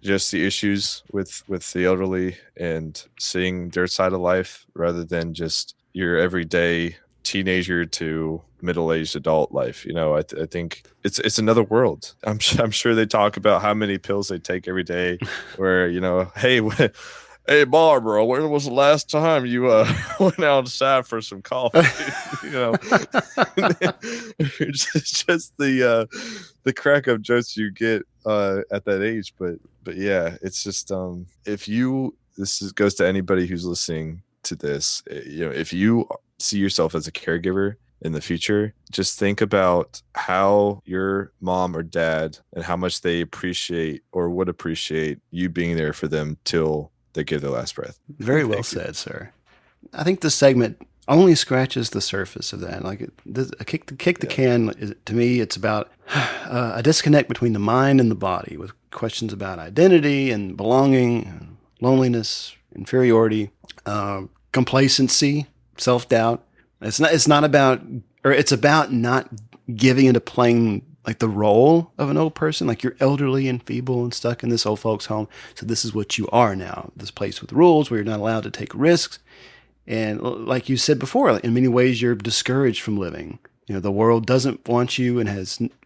just the issues with the elderly and seeing their side of life rather than just your everyday teenager to middle-aged adult life. You know, I think it's another world. I'm sure they talk about how many pills they take every day where, you know, hey Barbara, when was the last time you went outside for some coffee? You know, just the crack up jokes you get at that age. But yeah, it's just goes to anybody who's listening to this. You know, if you see yourself as a caregiver in the future, just think about how your mom or dad and how much they appreciate or would appreciate you being there for them till they give their last breath. Very well said, sir. I think this segment only scratches the surface of that. Like kick the can, to me, it's about a disconnect between the mind and the body with questions about identity and belonging, loneliness, inferiority, complacency, self-doubt. It's about not giving into playing like the role of an old person, like you're elderly and feeble and stuck in this old folks home. So this is what you are now, this place with rules where you're not allowed to take risks. And like you said before, in many ways, you're discouraged from living. You know, the world doesn't want you and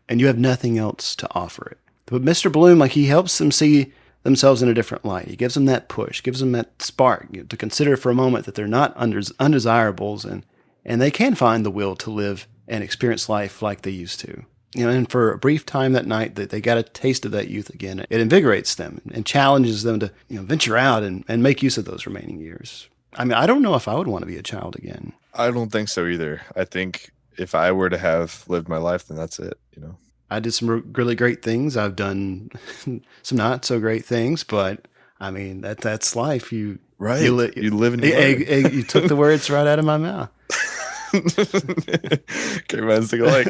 you have nothing else to offer it. But Mr. Bloom, like he helps them see themselves in a different light. He gives them that push, gives them that spark, you know, to consider for a moment that they're not undesirables and they can find the will to live and experience life like they used to. You know, and for a brief time that night that they got a taste of that youth again, it invigorates them and challenges them to, you know, venture out and make use of those remaining years. I mean, I don't know if I would want to be a child again. I don't think so either. I think if I were to have lived my life, then that's it, you know. I did some really great things. I've done some not so great things, but I mean, that's life. You live and you took the words right out of my mouth. Okay, man, take a like.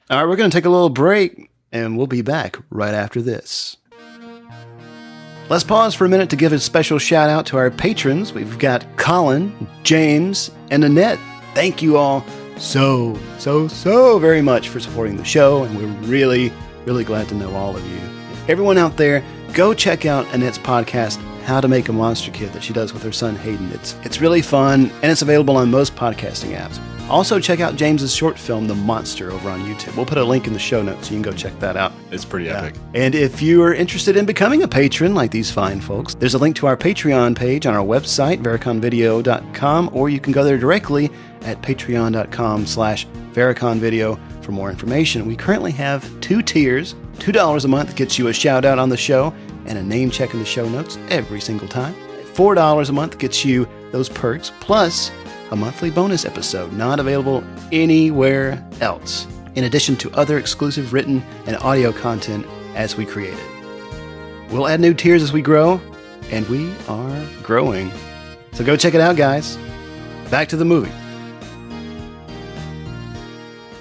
All right, we're going to take a little break, and we'll be back right after this. Let's pause for a minute to give a special shout out to our patrons. We've got Collin, James, and Annette. Thank you all so very much for supporting the show, and we're really, really glad to know all of you. Everyone out there, go check out Annette's podcast, How to Make a Monster Kit, that she does with her son Hayden. It's really fun, and it's available on most podcasting apps. Also, check out James's short film, The Monster, over on YouTube. We'll put a link in the show notes so you can go check that out. It's pretty epic. And if you are interested in becoming a patron like these fine folks, there's a link to our Patreon page on our website, variconvideo.com, or you can go there directly at patreon.com/variconvideo for more information. We currently have 2 tiers. $2 a month gets you a shout out on the show and a name check in the show notes every single time. $4 a month gets you those perks, plus a monthly bonus episode not available anywhere else, in addition to other exclusive written and audio content as we create it. We'll add new tiers as we grow, and we are growing. So go check it out, guys. Back to the movie.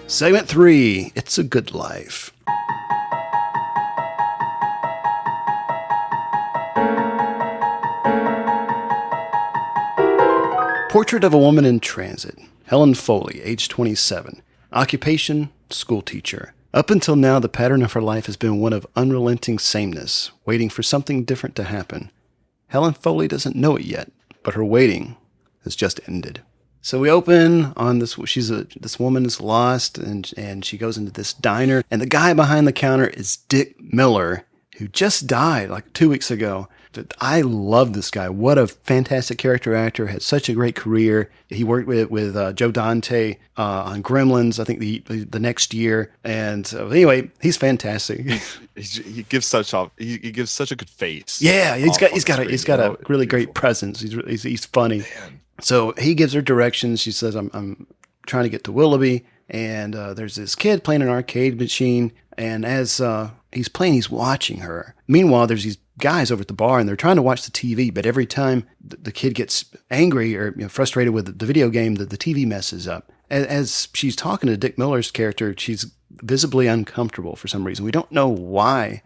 Segment 3, It's a Good Life. Portrait of a woman in transit. Helen Foley, age 27. Occupation, school teacher. Up until now, the pattern of her life has been one of unrelenting sameness, waiting for something different to happen. Helen Foley doesn't know it yet, but her waiting has just ended. So we open on this. This woman is lost, and she goes into this diner, and the guy behind the counter is Dick Miller, who just died like 2 weeks ago. I love this guy. What a fantastic character actor. Had such a great career. He worked with Joe Dante on Gremlins, I think the next year. And anyway, he's fantastic. he gives such a good face. Yeah, he's got a really great presence. He's funny. Man. So he gives her directions. She says, I'm trying to get to Willoughby, and there's this kid playing an arcade machine, and as he's playing, he's watching her. Meanwhile, there's these guys over at the bar, and they're trying to watch the TV, but every time the kid gets angry or frustrated with the video game, the TV messes up. As she's talking to Dick Miller's character, she's visibly uncomfortable for some reason. We don't know why.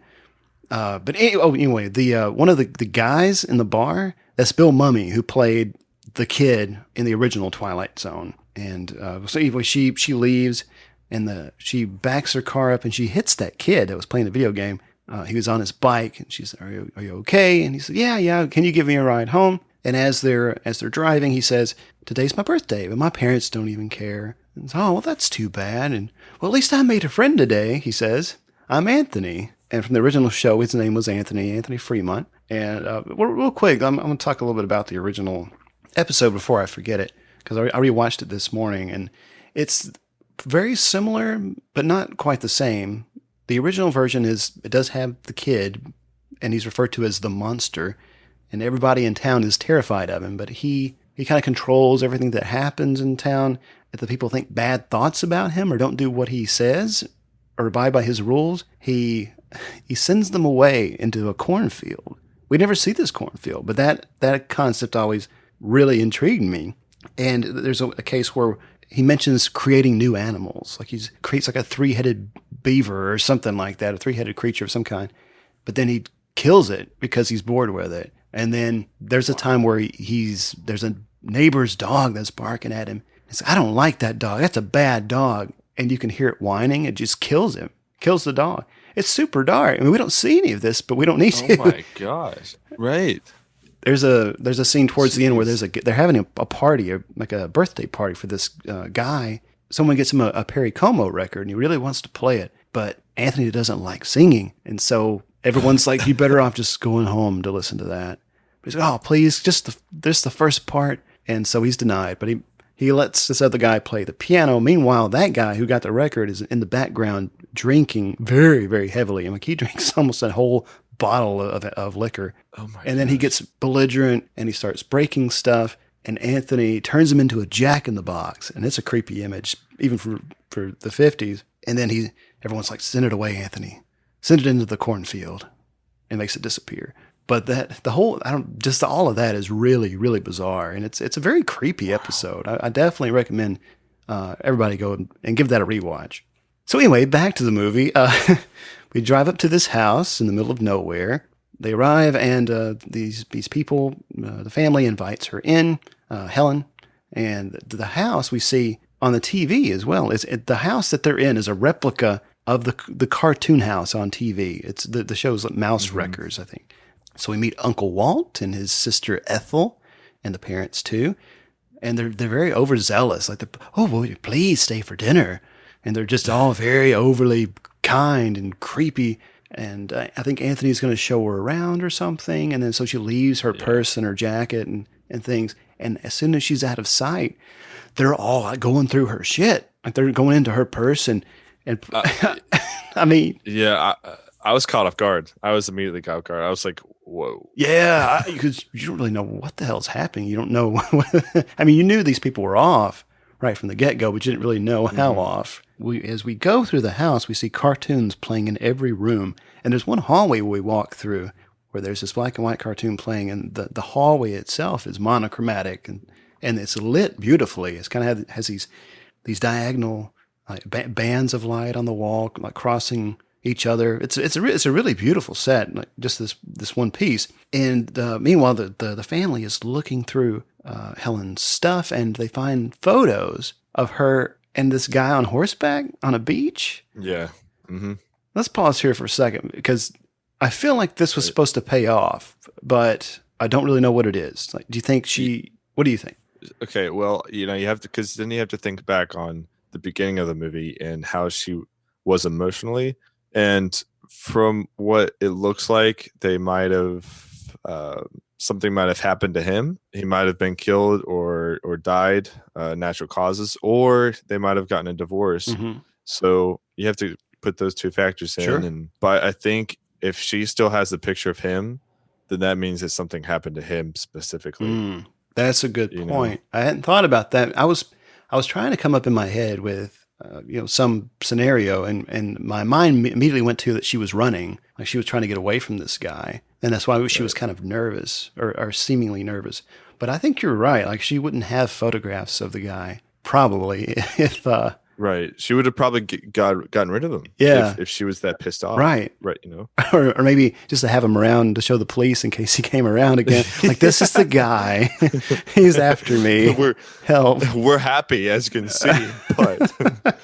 But anyway, the one of the guys in the bar, that's Bill Mummy, who played the kid in the original Twilight Zone. And so anyway, she leaves, and she backs her car up, and she hits that kid that was playing the video game. He was on his bike, and she said, "Are you okay?" And he said, "Yeah. Can you give me a ride home?" And as they're driving, he says, "Today's my birthday, but my parents don't even care." And so, "Oh, well, that's too bad." And, "Well, at least I made a friend today," he says. "I'm Anthony." And from the original show, his name was Anthony Fremont. And real quick, I'm going to talk a little bit about the original episode before I forget it, because I rewatched it this morning, and it's very similar, but not quite the same. The original version it does have the kid, and he's referred to as the monster, and everybody in town is terrified of him, but he kind of controls everything that happens in town. If the people think bad thoughts about him or don't do what he says or abide by his rules, he sends them away into a cornfield. We never see this cornfield, but that concept always really intrigued me. And there's a case where he mentions creating new animals, like he creates like a 3-headed beaver or something like that, a 3-headed creature of some kind, but then he kills it because he's bored with it. And then there's a time where there's a neighbor's dog that's barking at him. He's like, "I don't like that dog. That's a bad dog." And you can hear it whining. It just kills him, kills the dog. It's super dark. I mean, we don't see any of this, but we don't need to. Oh my gosh! Right. There's a scene towards the end where they're having a party, like a birthday party for this guy. Someone gets him a Perry Como record, and he really wants to play it, but Anthony doesn't like singing, and so everyone's like, "You better off just going home to listen to that." But he's like, "Oh, please, just the first part," and so he's denied. But he lets this other guy play the piano. Meanwhile, that guy who got the record is in the background drinking very, very heavily. I mean, he drinks almost a whole bottle of liquor. Oh my! And then he gets belligerent and he starts breaking stuff. And Anthony turns him into a jack-in-the-box, and it's a creepy image, even for the 50s. And then everyone's like, "Send it away, Anthony. Send it into the cornfield," and makes it disappear. But all of that is really, really bizarre, and it's a very creepy episode. I definitely recommend everybody go and give that a rewatch. So anyway, back to the movie. We drive up to this house in the middle of nowhere. They arrive, and these people, the family invites her in, Helen, and the house we see on the TV as well. The house that they're in is a replica of the cartoon house on TV. It's the show's like Mouse Wreckers, I think. So we meet Uncle Walt and his sister Ethel, and the parents too, and they're very overzealous. Like, "Oh, will you please stay for dinner?" And they're just all very overly kind and creepy. And I think Anthony's going to show her around or something. And then so she leaves her purse and her jacket and things. And as soon as she's out of sight, they're all like going through her shit. Like they're going into her purse and I mean. Yeah, I was caught off guard. I was immediately caught off guard. I was like, whoa. Yeah, because you don't really know what the hell's happening. You don't know. I mean, you knew these people were off right from the get-go, but you didn't really know how off. As we go through the house, we see cartoons playing in every room. And there's one hallway we walk through where there's this black and white cartoon playing, and the hallway itself is monochromatic and it's lit beautifully. It's kind of has these diagonal bands of light on the wall, like crossing each other. It's a really beautiful set, like just this one piece. And meanwhile, the family is looking through Helen's stuff, and they find photos of her and this guy on horseback on a beach. Yeah. Mm-hmm. Let's pause here for a second, because I feel like this was supposed to pay off, but I don't really know what it is. Like, what do you think? Okay, well, you have to, because then you have to think back on the beginning of the movie and how she was emotionally. And from what it looks like, they might have, something might have happened to him. He might have been killed or died, natural causes, or they might have gotten a divorce. Mm-hmm. So you have to put those two factors in. Sure. But I think if she still has the picture of him, then that means that something happened to him specifically. That's a good point. I hadn't thought about that. I was I was trying to come up in my head with, some scenario, and my mind immediately went to that she was running, like she was trying to get away from this guy. And that's why she was kind of nervous or seemingly nervous. But I think you're right. Like she wouldn't have photographs of the guy probably if, right. She would have probably gotten rid of him. Yeah. If she was that pissed off. Right. Right. You know, or maybe just to have him around to show the police in case he came around again. Like, this is the guy. He's after me. Help. We're happy, as you can see. But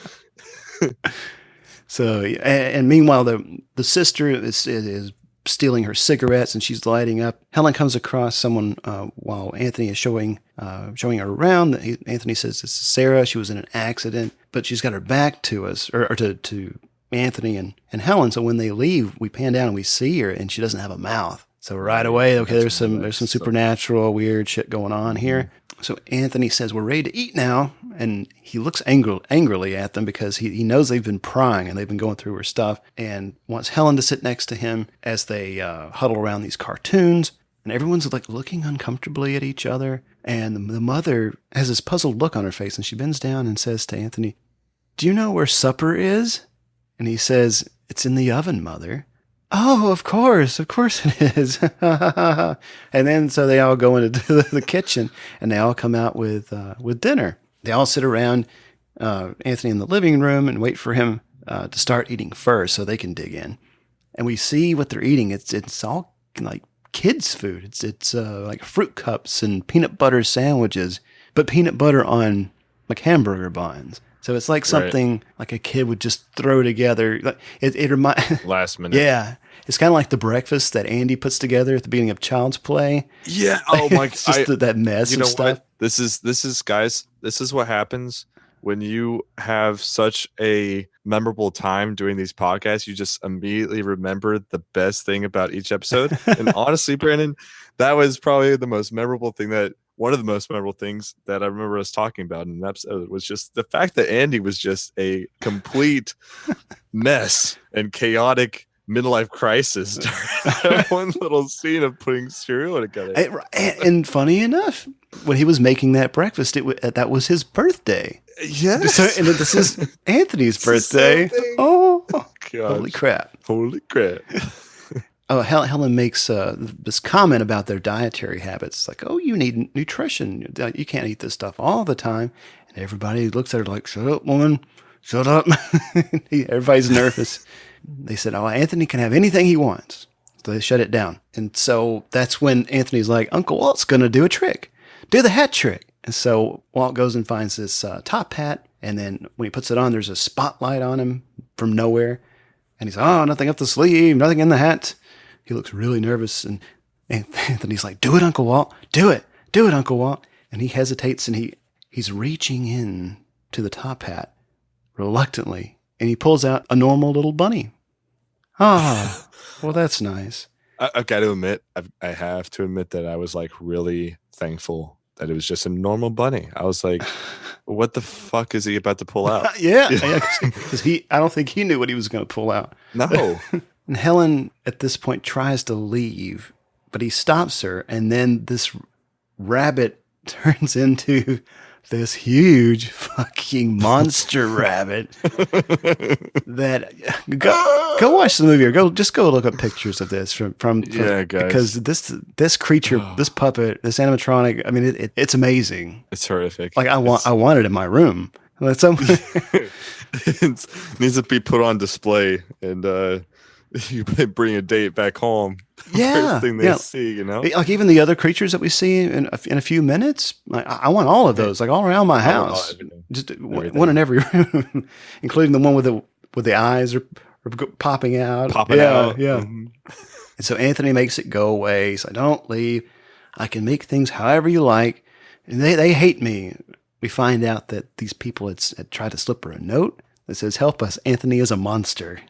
so, and meanwhile, the sister is stealing her cigarettes and she's lighting up. Helen comes across someone while Anthony is showing her around. Anthony says, "This is Sarah. She was in an accident, but she's got her back to us," or to Anthony and Helen. So when they leave, we pan down and we see her, and she doesn't have a mouth. So right away, okay, there's some supernatural weird shit going on here. So Anthony says, "We're ready to eat now," and he looks angrily at them because he knows they've been prying and they've been going through her stuff, and wants Helen to sit next to him as they huddle around these cartoons. And everyone's like looking uncomfortably at each other. And the mother has this puzzled look on her face, and she bends down and says to Anthony, "Do you know where supper is?" And he says, "It's in the oven, Mother." "Oh, of course it is." And then so they all go into the kitchen, and they all come out with dinner. They all sit around Anthony in the living room and wait for him to start eating first so they can dig in. And we see what they're eating. It's all like kids' food. It's like fruit cups and peanut butter sandwiches, but peanut butter on like hamburger buns. So it's like something like a kid would just throw together. Like it reminds last minute. Yeah. It's kind of like the breakfast that Andy puts together at the beginning of Child's Play. Yeah. Oh my! It's just that mess you of know stuff. What? This is guys. This is what happens when you have such a memorable time doing these podcasts. You just immediately remember the best thing about each episode. And honestly, Brandon, that was probably the most memorable thing one of the most memorable things that I remember us talking about in an episode was just the fact that Andy was just a complete mess and chaotic midlife crisis during one little scene of putting cereal together. And funny enough, when he was making that breakfast, that was his birthday. Yes. So, and this is Anthony's birthday. Oh, gosh. Holy crap. Oh, Helen makes this comment about their dietary habits. Like, "Oh, you need nutrition. You can't eat this stuff all the time." And everybody looks at her like, "Shut up, woman. Shut up." Everybody's nervous. They said, "Oh, Anthony can have anything he wants." So they shut it down. And so that's when Anthony's like, "Uncle Walt's going to do a trick. Do the hat trick." And so Walt goes and finds this top hat. And then when he puts it on, there's a spotlight on him from nowhere. And he's, "Oh, nothing up the sleeve, nothing in the hat." He looks really nervous, and Anthony's like, "Do it, Uncle Walt. Do it, Uncle Walt." And he hesitates, and he's reaching in to the top hat reluctantly, and he pulls out a normal little bunny. Ah, well, that's nice. I've got to admit, I have to admit that I was like really thankful that it was just a normal bunny. I was like, what the fuck is he about to pull out? Yeah, because I don't think he knew what he was going to pull out. No. And Helen, at this point, tries to leave, but he stops her, and then this rabbit turns into this huge fucking monster rabbit. That go watch the movie, or go look up pictures of this from yeah, guys. Because this creature, this puppet, this animatronic, I mean, it's amazing. It's horrific. Like I want it in my room. It needs to be put on display, and you bring a date back home. Yeah, First thing they see, you know. Like even the other creatures that we see in a few minutes. Like I want all of those, like all around my house. Just one in every room, including the one with the eyes are popping out. Yeah. Mm-hmm. And so Anthony makes it go away. He's like, "Don't leave. I can make things however you like." And they hate me. We find out that these people had tried to slip her a note that says, "Help us, Anthony is a monster."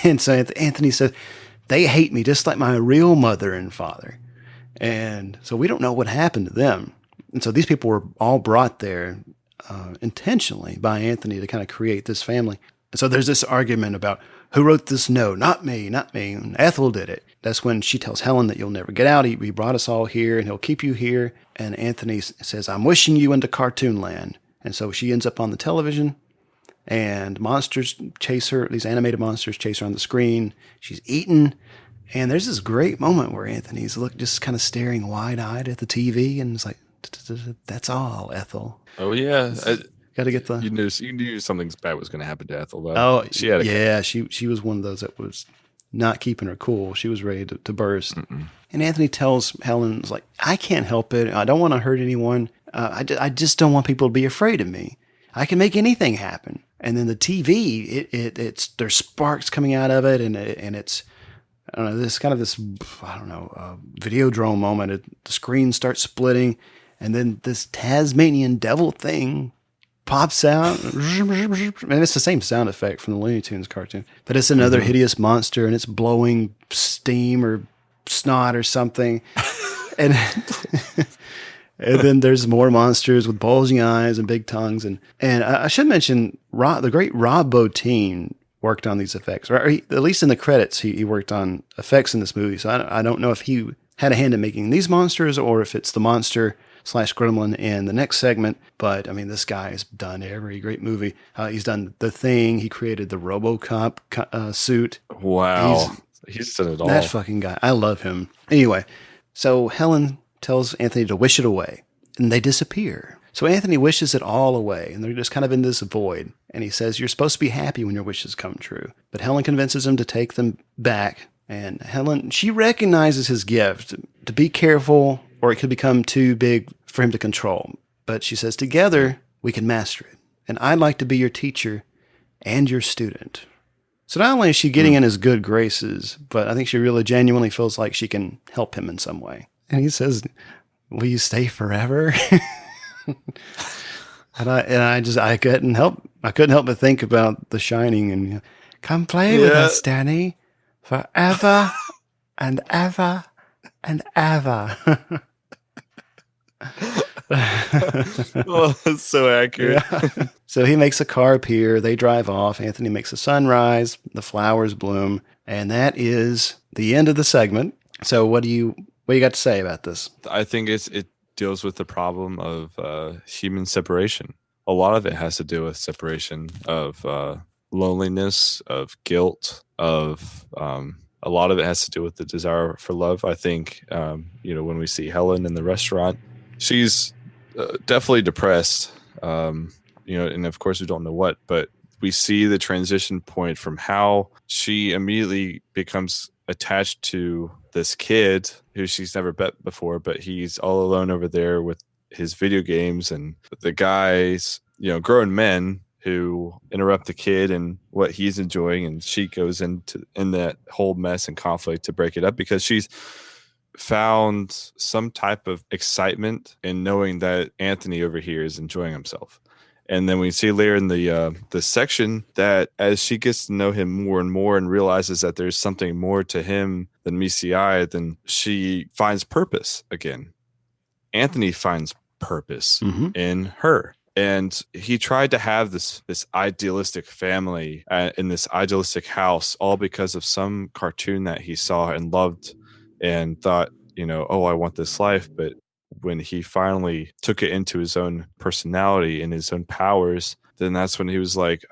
And so Anthony says, "They hate me just like my real mother and father." And so we don't know what happened to them. And so these people were all brought there intentionally by Anthony to kind of create this family. So there's this argument about who wrote this note. Not me, not me. And Ethel did it. That's when she tells Helen that you'll never get out. He brought us all here and he'll keep you here. And Anthony says, I'm wishing you into cartoon land. And so she ends up on the television and monsters chase her. These animated monsters chase her on the screen. She's eaten. And there's this great moment where Anthony's just kind of staring wide-eyed at the TV. And it's like, that's all, Ethel. Oh, yeah. Got to get the... You knew something bad was going to happen to Ethel, though. Oh, she was one of those that was not keeping her cool. She was ready to burst. Mm-mm. And Anthony tells Helen, like, I can't help it. I don't want to hurt anyone. I just don't want people to be afraid of me. I can make anything happen. And then the TV, it's there's sparks coming out of it, and it's... I don't know, this kind of this, Videodrome moment. The screen starts splitting, and then this Tasmanian devil thing pops out. And it's the same sound effect from the Looney Tunes cartoon. But it's another hideous monster, and it's blowing steam or snot or something. And and then there's more monsters with bulging eyes and big tongues. And I should mention the great Rob Bottin worked on these effects, or at least in the credits, he worked on effects in this movie. So I don't know if he had a hand in making these monsters or if it's the monster/gremlin in the next segment. But I mean, this guy has done every great movie. He's done The Thing. He created the RoboCop suit. Wow. He's done it all. That fucking guy. I love him. Anyway, so Helen tells Anthony to wish it away, and they disappear. So Anthony wishes it all away, and they're just kind of in this void. And he says, you're supposed to be happy when your wishes come true. But Helen convinces him to take them back. And Helen, she recognizes his gift, to be careful, or it could become too big for him to control. But she says, together, we can master it. And I'd like to be your teacher and your student. So not only is she getting in his good graces, but I think she really genuinely feels like she can help him in some way. And he says, will you stay forever? I couldn't help but think about The Shining and come play with us, Danny, forever and ever and ever. Oh, that's so accurate. Yeah. So he makes a car appear. They drive off. Anthony makes a sunrise. The flowers bloom, and that is the end of the segment. So what do you got to say about this? I think it deals with the problem of human separation. A lot of it has to do with separation of loneliness, of guilt, of a lot of it has to do with the desire for love. I think, when we see Helen in the restaurant, she's definitely depressed, and of course we don't know what, but we see the transition point from how she immediately becomes attached to this kid who she's never met before, but he's all alone over there with his video games, and the guys, grown men who interrupt the kid and what he's enjoying, and she goes in that whole mess and conflict to break it up because she's found some type of excitement in knowing that Anthony over here is enjoying himself. And then we see later in the section that as she gets to know him more and more and realizes that there's something more to him than meets the eye, then she finds purpose again. Anthony finds purpose in her. And he tried to have this idealistic family in this idealistic house, all because of some cartoon that he saw and loved and thought, I want this life. But when he finally took it into his own personality and his own powers, then that's when he was like,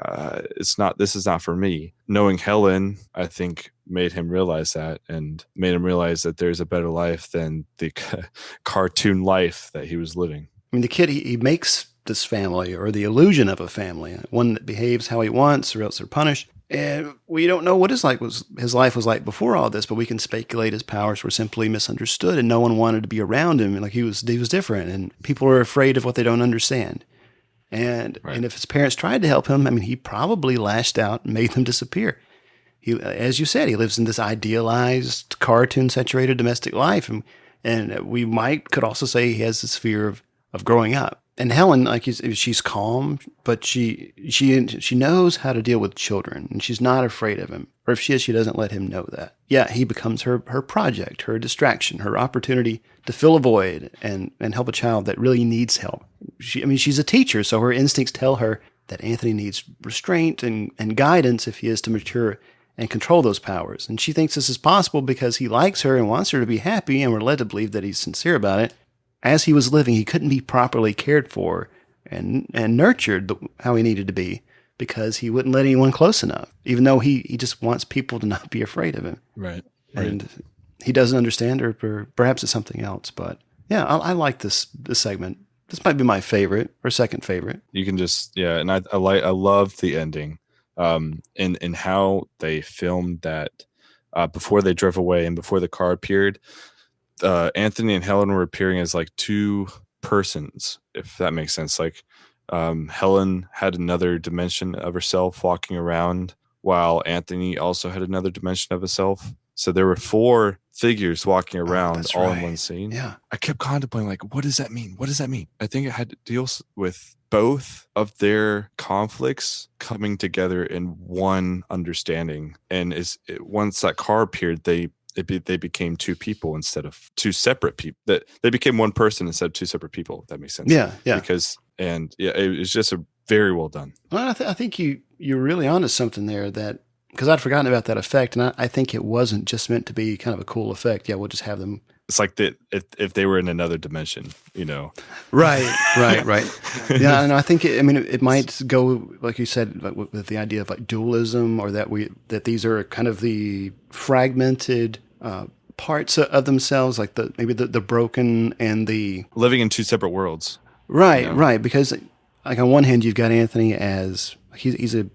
this is not for me. Knowing Helen, I think, made him realize that and made him realize that there's a better life than the cartoon life that he was living. I mean, the kid, he makes this family, or the illusion of a family, one that behaves how he wants or else they're punished. And we don't know what his life was like before all this, but we can speculate his powers were simply misunderstood and no one wanted to be around him. Like he was different and people are afraid of what they don't understand. And if his parents tried to help him, I mean, he probably lashed out and made them disappear. He, as you said, he lives in this idealized, cartoon-saturated domestic life. And we could also say he has this fear of growing up. And Helen, she's calm, but she knows how to deal with children, and she's not afraid of him. Or if she is, she doesn't let him know that. Yeah, he becomes her project, her distraction, her opportunity to fill a void and help a child that really needs help. She's a teacher, so her instincts tell her that Anthony needs restraint and guidance if he is to mature and control those powers. And she thinks this is possible because he likes her and wants her to be happy, and we're led to believe that he's sincere about it. As he was living, he couldn't be properly cared for and nurtured how he needed to be because he wouldn't let anyone close enough, even though he just wants people to not be afraid of him. Right. And he doesn't understand, or perhaps it's something else. But yeah, I like this segment. This might be my favorite or second favorite. You can just, and I love the ending, and how they filmed that before they drove away and before the car appeared. Anthony and Helen were appearing as like two persons, if that makes sense. Like Helen had another dimension of herself walking around, while Anthony also had another dimension of himself. So there were 4 figures walking around all in one scene. Yeah. I kept contemplating, like, what does that mean? What does that mean? I think it had to deal with both of their conflicts coming together in one understanding. And once that car appeared, they became 2 people instead of 2 separate people. That they became one person instead of 2 separate people. If that makes sense. Yeah. It was just very well done. Well, I think you're really onto something there, that because I'd forgotten about that effect, and I think it wasn't just meant to be kind of a cool effect. Yeah, we'll just have them. It's like if they were in another dimension, Right. Yeah, and I think it might go, like you said, like with the idea of like dualism, or that these are kind of the fragmented parts of themselves, like maybe the broken and the living in 2 separate worlds. Right. Because like on one hand, you've got Anthony as he's a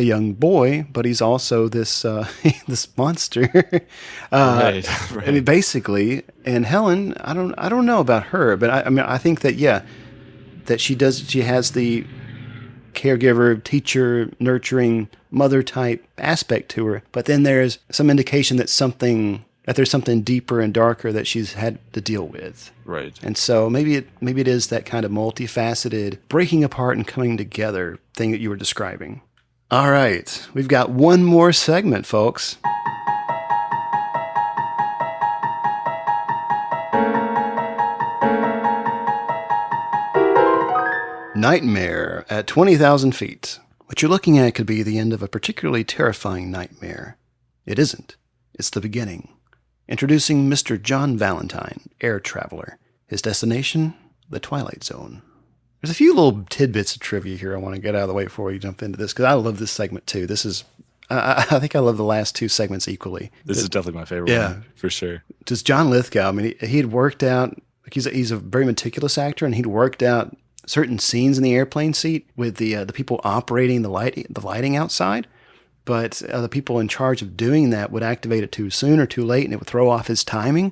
young boy, but he's also this this monster. Right. I mean, basically, and Helen, I don't know about her, but I think that that she has the caregiver, teacher, nurturing mother type aspect to her, but then there's some indication that there's something deeper and darker that she's had to deal with. Right. And so maybe it is that kind of multifaceted breaking apart and coming together thing that you were describing. All right, we've got one more segment, folks. Nightmare at 20,000 feet. What you're looking at could be the end of a particularly terrifying nightmare. It isn't. It's the beginning. Introducing Mr. John Valentine, air traveler. His destination, the Twilight Zone. There's a few little tidbits of trivia here I want to get out of the way before we jump into this, because I love this segment too. This is, I think I love the last 2 segments equally. This is definitely my favorite one, for sure. Just John Lithgow, he had worked out, like he's a very meticulous actor, and he'd worked out certain scenes in the airplane seat with the people operating the lighting outside, but the people in charge of doing that would activate it too soon or too late, and it would throw off his timing,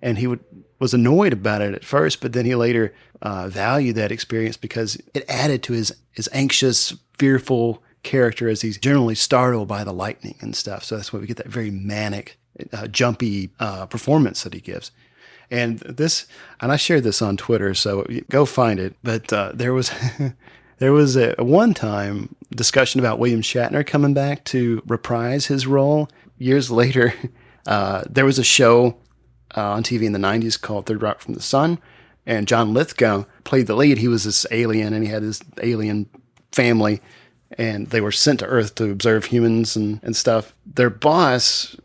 and he was annoyed about it at first, but then he later valued that experience because it added to his anxious, fearful character, as he's generally startled by the lightning and stuff. So that's why we get that very manic, jumpy performance that he gives. And I shared this on Twitter, so go find it. But there was a one-time discussion about William Shatner coming back to reprise his role. Years later, there was a show on TV in the 90s called Third Rock from the Sun, and John Lithgow played the lead. He was this alien, and he had this alien family, and they were sent to Earth to observe humans and stuff. Their boss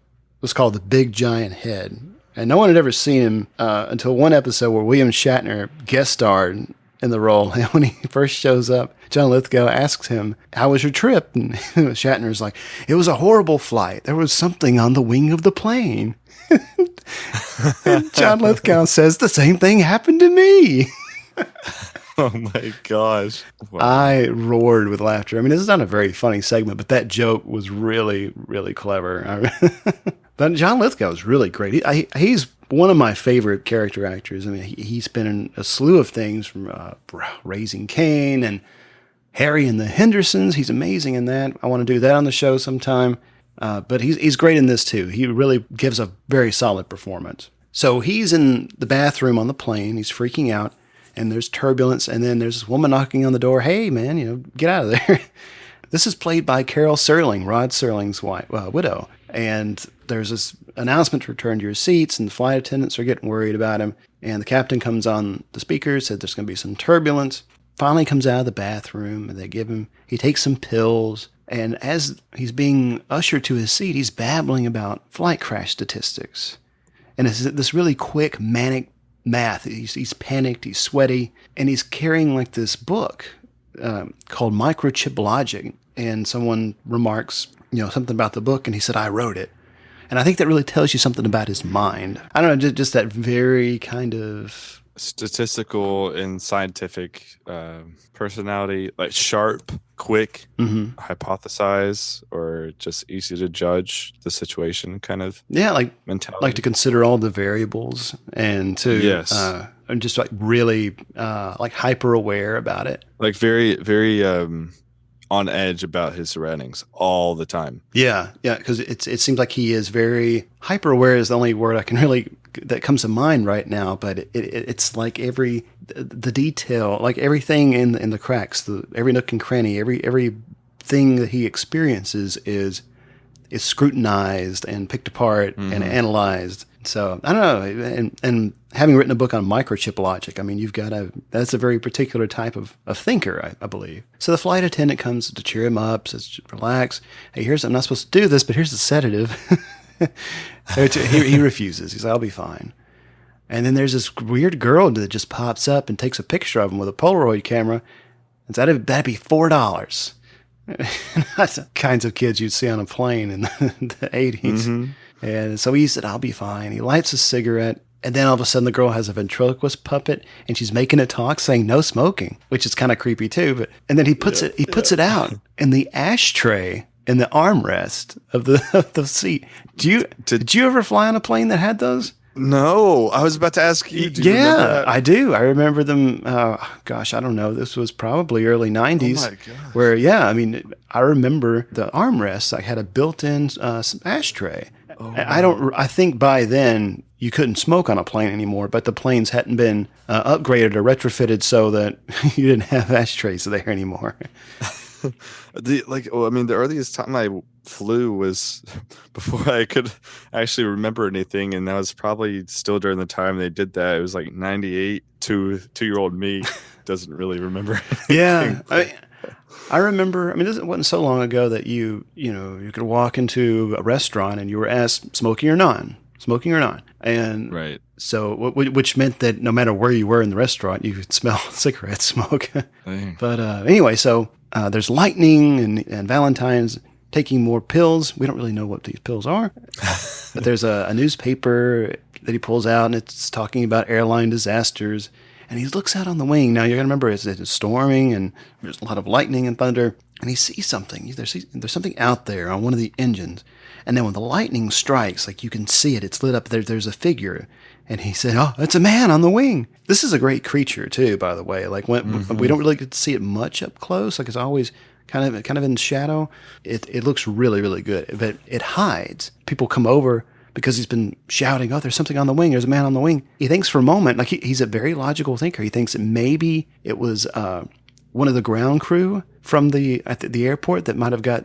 was called the Big Giant Head, and no one had ever seen him until one episode where William Shatner guest starred in the role. And when he first shows up, John Lithgow asks him, "How was your trip?" And Shatner's like, "It was a horrible flight. There was something on the wing of the plane." And John Lithgow says, "The same thing happened to me." Oh my gosh. Wow. I roared with laughter. This is not a very funny segment, but that joke was really, really clever. But John Lithgow is really great. He's one of my favorite character actors. He's been in a slew of things, from Raising Cain and Harry and the Hendersons. He's amazing in that. I want to do that on the show sometime. But he's great in this too. He really gives a very solid performance. So he's in the bathroom on the plane. He's freaking out, and there's turbulence, and then there's this woman knocking on the door. "Hey, man, get out of there." This is played by Carol Serling, Rod Serling's widow. And there's this announcement to return to your seats, and the flight attendants are getting worried about him. And the captain comes on the speaker, said there's going to be some turbulence. finally comes out of the bathroom, and he takes some pills. And as he's being ushered to his seat, he's babbling about flight crash statistics. And it's this really quick, manic math. He's panicked, he's sweaty, and he's carrying like this book called Microchip Logic. And someone remarks, something about the book, and he said, "I wrote it." And I think that really tells you something about his mind. I don't know, just that very kind of statistical and scientific personality, like sharp, quick, hypothesize, or just easy to judge the situation kind of mentality. Like to consider all the variables and to and just like really like hyper aware about it. Like very, very on edge about his surroundings all the time. Yeah, because it seems like he is very hyper aware is the only word I can really that comes to mind right now. But it's like the detail, like everything in the cracks, every nook and cranny, everything that he experiences is scrutinized and picked apart and analyzed. So I don't know, and having written a book on microchip logic, I mean, that's a very particular type of thinker, I believe. So the flight attendant comes to cheer him up, says, "Relax. Hey, I'm not supposed to do this, but here's the sedative." He refuses. He's like, "I'll be fine." And then there's this weird girl that just pops up and takes a picture of him with a Polaroid camera. And that'd be $4. That's the kinds of kids you'd see on a plane in the 80s. And so he said, "I'll be fine." He lights a cigarette, and then all of a sudden the girl has a ventriloquist puppet, and she's making it talk, saying no smoking, which is kind of creepy too. And then he puts it out in the ashtray in the armrest of the seat. Did you ever fly on a plane that had those? No, I was about to ask you. I do. I remember them. Gosh, I don't know. This was probably early 90s. Oh my gosh. Where, I remember the armrest. I had a built-in ashtray. I think by then you couldn't smoke on a plane anymore, but the planes hadn't been upgraded or retrofitted so that you didn't have ashtrays there anymore. The earliest time I flew was before I could actually remember anything, and that was probably still during the time they did that. It was like 98. Two-year-old me doesn't really remember anything. Yeah. I remember, this wasn't so long ago that you could walk into a restaurant and you were asked smoking or non. And right. So, which meant that no matter where you were in the restaurant, you could smell cigarette smoke. But anyway, so there's lightning and Valentine's taking more pills. We don't really know what these pills are. But there's a newspaper that he pulls out, and it's talking about airline disasters. And he looks out on the wing. Now, you're going to remember it's storming, and there's a lot of lightning and thunder. And he sees something. There's something out there on one of the engines. And then when the lightning strikes, like you can see it. It's lit up. There's a figure. And he said, "Oh, it's a man on the wing." This is a great creature, too, by the way. Like when we don't really get to see it much up close. Like it's always kind of in shadow. It looks really, really good. But it hides. People come over because he's been shouting, "Oh, there's something on the wing. There's a man on the wing." He thinks for a moment, like he's a very logical thinker. He thinks that maybe it was one of the ground crew from at the airport that might have got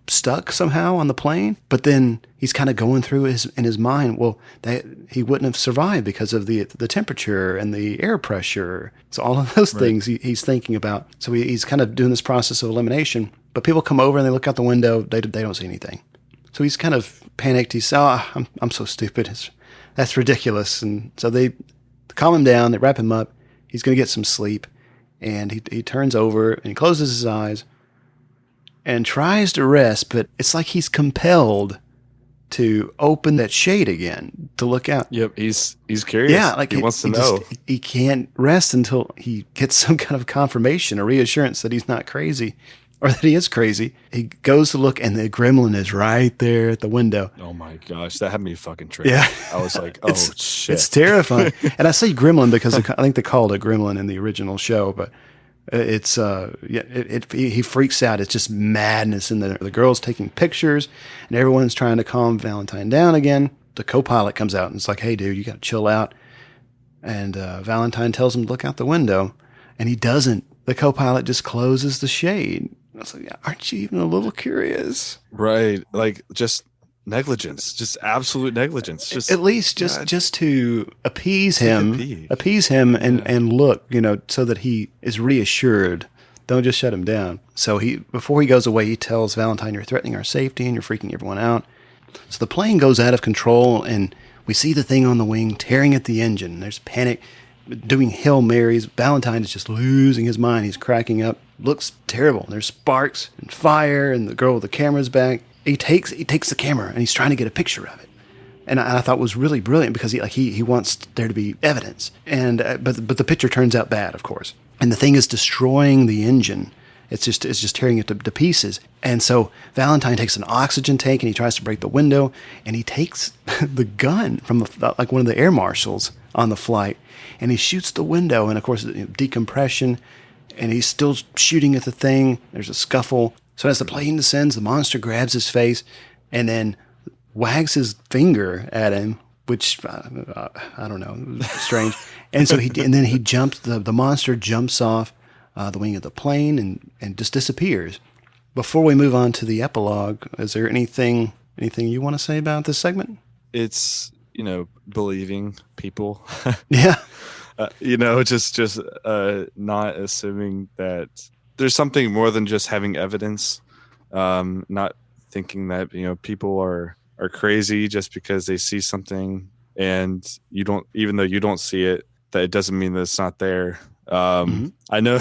stuck somehow on the plane. But then he's kind of going through in his mind, well, that he wouldn't have survived because of the temperature and the air pressure. So all of those things he's thinking about. So he's kind of doing this process of elimination. But people come over and they look out the window. They don't see anything. So he's kind of panicked. He's, I'm so stupid. That's ridiculous. And so they calm him down. They wrap him up. He's going to get some sleep. And he turns over and he closes his eyes and tries to rest. But it's like he's compelled to open that shade again to look out. Yep, he's curious. Yeah, like he wants to know. He can't rest until he gets some kind of confirmation or reassurance that he's not crazy. Or that he is crazy. He goes to look, and the gremlin is right there at the window. Oh my gosh, that had me fucking tripped. Yeah, I was like, "Oh shit!" It's terrifying. And I say gremlin because I think they called it gremlin in the original show, but it's he freaks out. It's just madness, and the girl's taking pictures, and everyone's trying to calm Valentine down again. The co-pilot comes out and it's like, "Hey, dude, you got to chill out." And Valentine tells him to look out the window, and he doesn't. The co-pilot just closes the shade. I was like, aren't you even a little curious? Right. Like, just negligence, just absolute negligence. Just at least just to appease him, Yeah. and look, so that he is reassured. Don't just shut him down. So before he goes away, he tells Valentine, "You're threatening our safety and you're freaking everyone out." So the plane goes out of control, and we see the thing on the wing tearing at the engine. There's panic, doing Hail Marys. Valentine is just losing his mind. He's cracking up. Looks terrible. There's sparks and fire, and the girl with the camera's back. He takes the camera, and he's trying to get a picture of it. And I thought it was really brilliant because he wants there to be evidence. And but the picture turns out bad, of course. And the thing is destroying the engine. It's just tearing it to pieces. And so Valentine takes an oxygen tank and he tries to break the window, and he takes the gun from like one of the air marshals on the flight, and he shoots the window. And of course, decompression, and he's still shooting at the thing. There's a scuffle. So as the plane descends, the monster grabs his face and then wags his finger at him, which I don't know, strange. And so then he jumps. The monster jumps off the wing of the plane and just disappears. Before we move on to the epilogue, is there anything you want to say about this segment? It's believing people. Yeah. Just not assuming that there's something more than just having evidence. Not thinking that people are crazy just because they see something and you don't, even though you don't see it, that it doesn't mean that it's not there. I know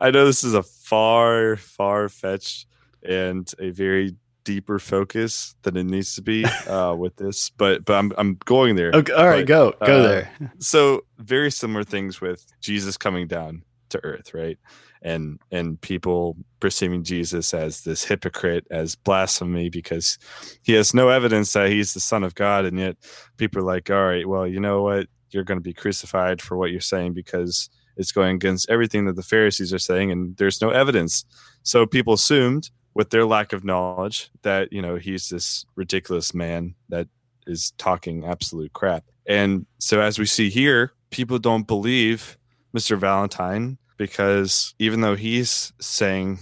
this is a far fetched and a very deeper focus than it needs to be with this, but I'm going there. Okay, all right, go there. So very similar things with Jesus coming down to earth, right? And people perceiving Jesus as this hypocrite, as blasphemy, because he has no evidence that he's the Son of God, and yet people are like, all right, well, you know what? You're going to be crucified for what you're saying because it's going against everything that the Pharisees are saying, and there's no evidence. So people assumed, with their lack of knowledge, that he's this ridiculous man that is talking absolute crap. And so as we see here, people don't believe Mr. Valentine, because even though he's saying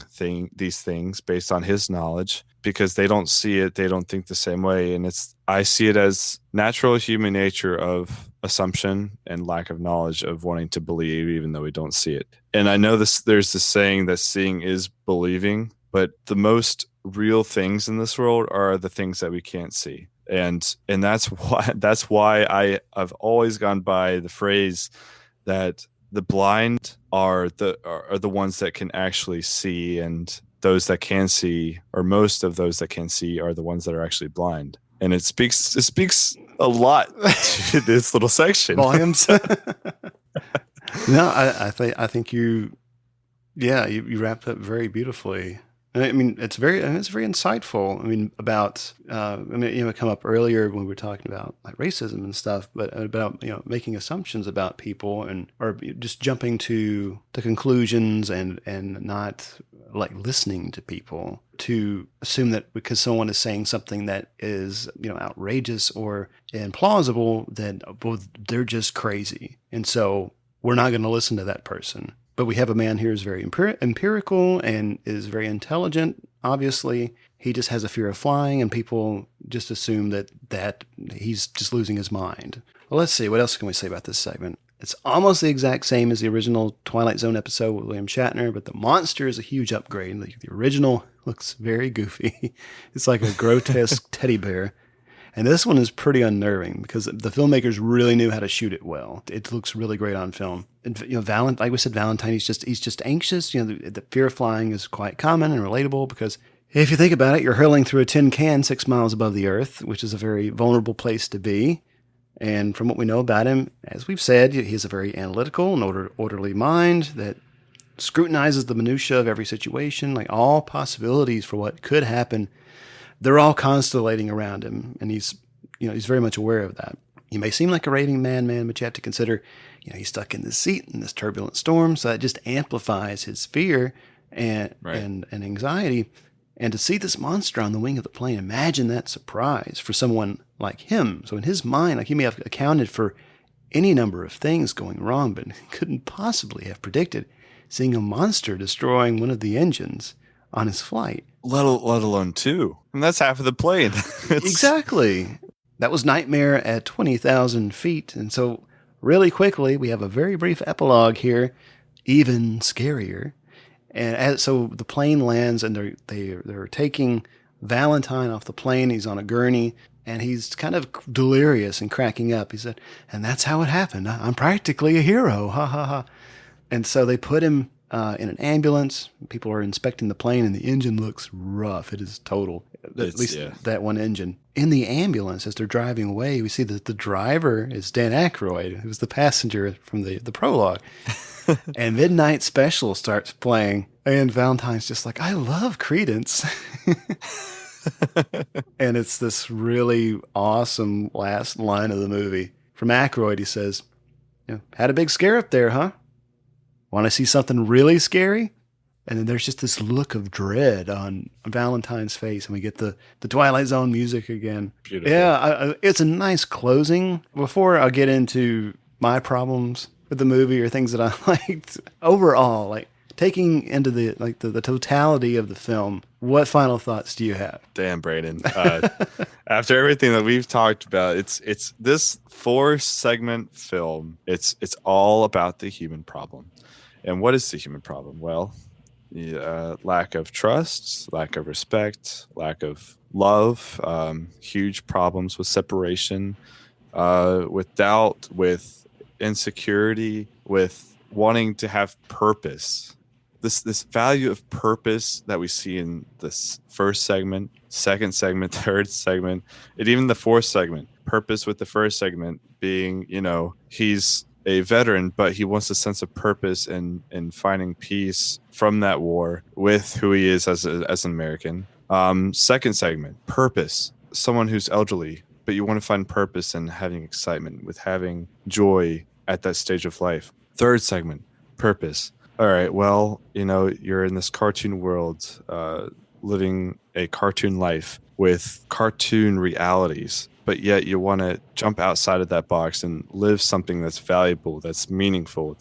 these things based on his knowledge, because they don't see it, they don't think the same way. And I see it as natural human nature of assumption and lack of knowledge, of wanting to believe even though we don't see it. And I know there's this saying that seeing is believing, but the most real things in this world are the things that we can't see. And that's why I've always gone by the phrase that the blind are the ones that can actually see, and those that can see, or most of those that can see, are the ones that are actually blind. And it speaks a lot to this little section. Volumes. No, I think you wrapped up very beautifully. I mean, it's very insightful. I mean, about it come up earlier when we were talking about like racism and stuff, but about making assumptions about people or just jumping to the conclusions and not like listening to people, to assume that because someone is saying something that is outrageous or implausible, that they're just crazy, and so we're not going to listen to that person. But we have a man here who's very empirical and is very intelligent. Obviously, he just has a fear of flying, and people just assume that he's just losing his mind. Well, let's see. What else can we say about this segment? It's almost the exact same as the original Twilight Zone episode with William Shatner, but the monster is a huge upgrade. The original looks very goofy. It's like a grotesque teddy bear. And this one is pretty unnerving because the filmmakers really knew how to shoot it well. It looks really great on film. And, like we said, Valentine, he's just anxious. The fear of flying is quite common and relatable because if you think about it, you're hurling through a tin can 6 miles above the earth, which is a very vulnerable place to be. And from what we know about him, as we've said, he has a very analytical and orderly mind that scrutinizes the minutia of every situation, like all possibilities for what could happen. They're all constellating around him, and he's very much aware of that. He may seem like a raving madman, but you have to consider, he's stuck in this seat in this turbulent storm, so that just amplifies his fear and anxiety. And to see this monster on the wing of the plane, imagine that surprise for someone like him. So in his mind, like he may have accounted for any number of things going wrong, but couldn't possibly have predicted seeing a monster destroying one of the engines on his flight. Let alone 2. And that's half of the plane. Exactly. That was Nightmare at 20,000 feet. And so really quickly, we have a very brief epilogue here, even scarier. And so the plane lands and they're taking Valentine off the plane. He's on a gurney and he's kind of delirious and cracking up. He said, and that's how it happened. I'm practically a hero. Ha ha ha. And so they put him in an ambulance. People are inspecting the plane and the engine looks rough. It is total. At least that one engine. In the ambulance, as they're driving away, we see that the driver is Dan Aykroyd, who's the passenger from the prologue. And Midnight Special starts playing, and Valentine's just like, I love Creedence. And it's this really awesome last line of the movie. From Aykroyd, he says, had a big scare up there, huh? Want to see something really scary? And then there's just this look of dread on Valentine's face, and we get the Twilight Zone music again. Beautiful. Yeah, it's a nice closing. Before I get into my problems with the movie or things that I liked, overall, like taking into the totality of the film, what final thoughts do you have? Damn, Brayden. After everything that we've talked about, it's this 4-segment film. It's all about the human problem. And what is the human problem? Well, lack of trust, lack of respect, lack of love, huge problems with separation, with doubt, with insecurity, with wanting to have purpose. This value of purpose that we see in this first segment, second segment, third segment, and even the fourth segment. Purpose with the first segment being, he's a veteran, but he wants a sense of purpose in finding peace from that war with who he is as an American. Second segment, purpose. Someone who's elderly, but you want to find purpose in having excitement, with having joy at that stage of life. Third segment, purpose. All right, well, you're in this cartoon world, living a cartoon life with cartoon realities, but yet you want to jump outside of that box and live something that's valuable, that's meaningful,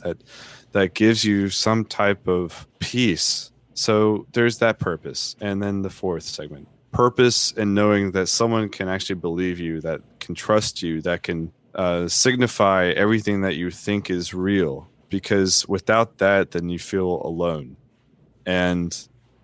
that gives you some type of peace. So there's that purpose. And then the fourth segment, purpose in knowing that someone can actually believe you, that can trust you, that can signify everything that you think is real. Because without that, then you feel alone. And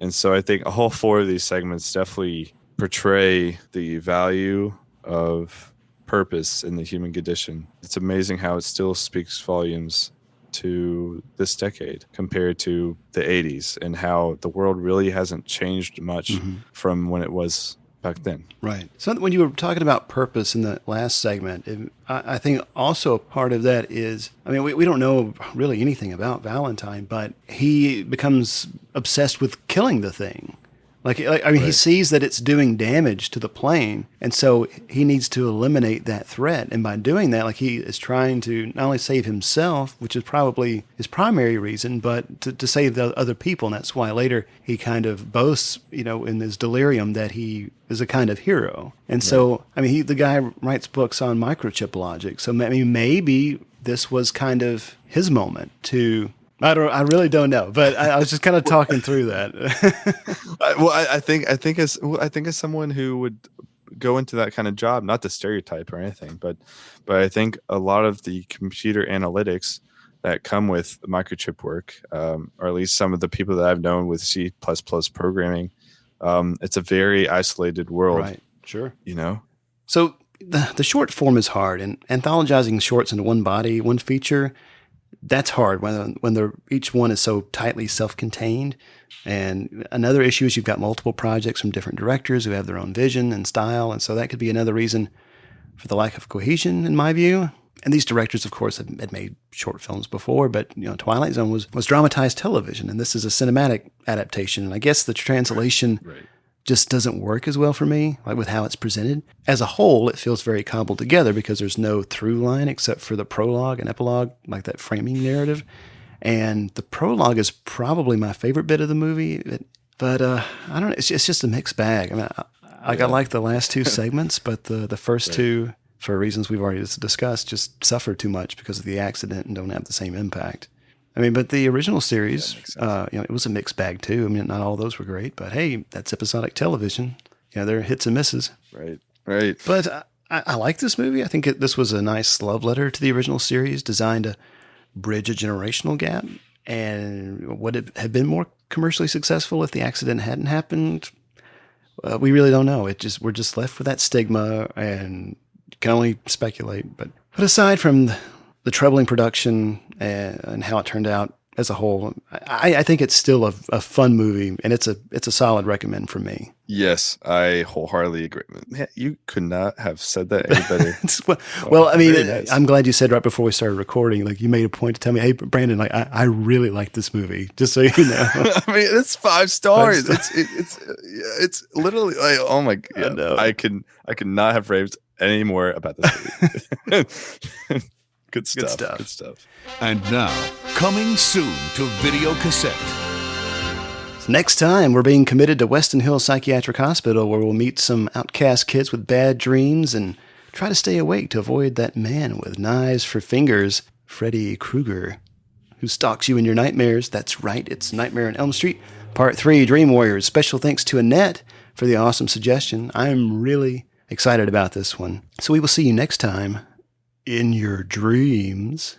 so I think all 4 of these segments definitely portray the value of purpose in the human condition. It's amazing how it still speaks volumes to this decade compared to the 80s, and how the world really hasn't changed much from when it was back then. Right. So when you were talking about purpose in the last segment, I think also part of that is, we don't know really anything about Valentine, but he becomes obsessed with killing the thing. He sees that it's doing damage to the plane, and so he needs to eliminate that threat. And by doing that, he is trying to not only save himself, which is probably his primary reason, but to save the other people. And that's why later he kind of boasts, in his delirium, that he is a kind of hero. And so, the guy writes books on microchip logic. So maybe this was kind of his moment to... I really don't know, but I was just kind of talking through that. I think as someone who would go into that kind of job, not to stereotype or anything, but I think a lot of the computer analytics that come with microchip work, or at least some of the people that I've known with C++ programming, it's a very isolated world. Right. Sure. So the short form is hard, and anthologizing shorts into one body, one feature, that's hard when each one is so tightly self-contained. And another issue is you've got multiple projects from different directors who have their own vision and style, and so that could be another reason for the lack of cohesion, in my view. And these directors, of course, had made short films before, but Twilight Zone was dramatized television, and this is a cinematic adaptation. And I guess the translation just doesn't work as well for me, with how it's presented. As a whole, it feels very cobbled together because there's no through line except for the prologue and epilogue, like that framing narrative. And the prologue is probably my favorite bit of the movie. But I don't know, it's just a mixed bag. I like the last 2 segments, but the first 2, for reasons we've already discussed, just suffer too much because of the accident and don't have the same impact. I mean, but the original series, it was a mixed bag too. I mean, not all those were great, but hey, that's episodic television. There are hits and misses. Right. But I like this movie. I think this was a nice love letter to the original series, designed to bridge a generational gap. And would it have been more commercially successful if the accident hadn't happened? We really don't know. We're just left with that stigma, and can only speculate. But aside from the troubling production and how it turned out as a whole, I think it's still a fun movie, and it's a solid recommend from me. Yes, I wholeheartly agree. Man, you could not have said that any better. Well, I mean, nice. I'm glad you said right before we started recording, like you made a point to tell me, hey, Brandon, like I really like this movie, just so you know. I mean, it's 5 stars. It's literally like, oh my God. I could not have raved any more about this movie. Good stuff. And now, coming soon to video cassette. Next time, we're being committed to Weston Hill Psychiatric Hospital, where we'll meet some outcast kids with bad dreams and try to stay awake to avoid that man with knives for fingers, Freddy Krueger, who stalks you in your nightmares. That's right, it's Nightmare on Elm Street, Part 3, Dream Warriors. Special thanks to Annette for the awesome suggestion. I'm really excited about this one. So we will see you next time in your dreams.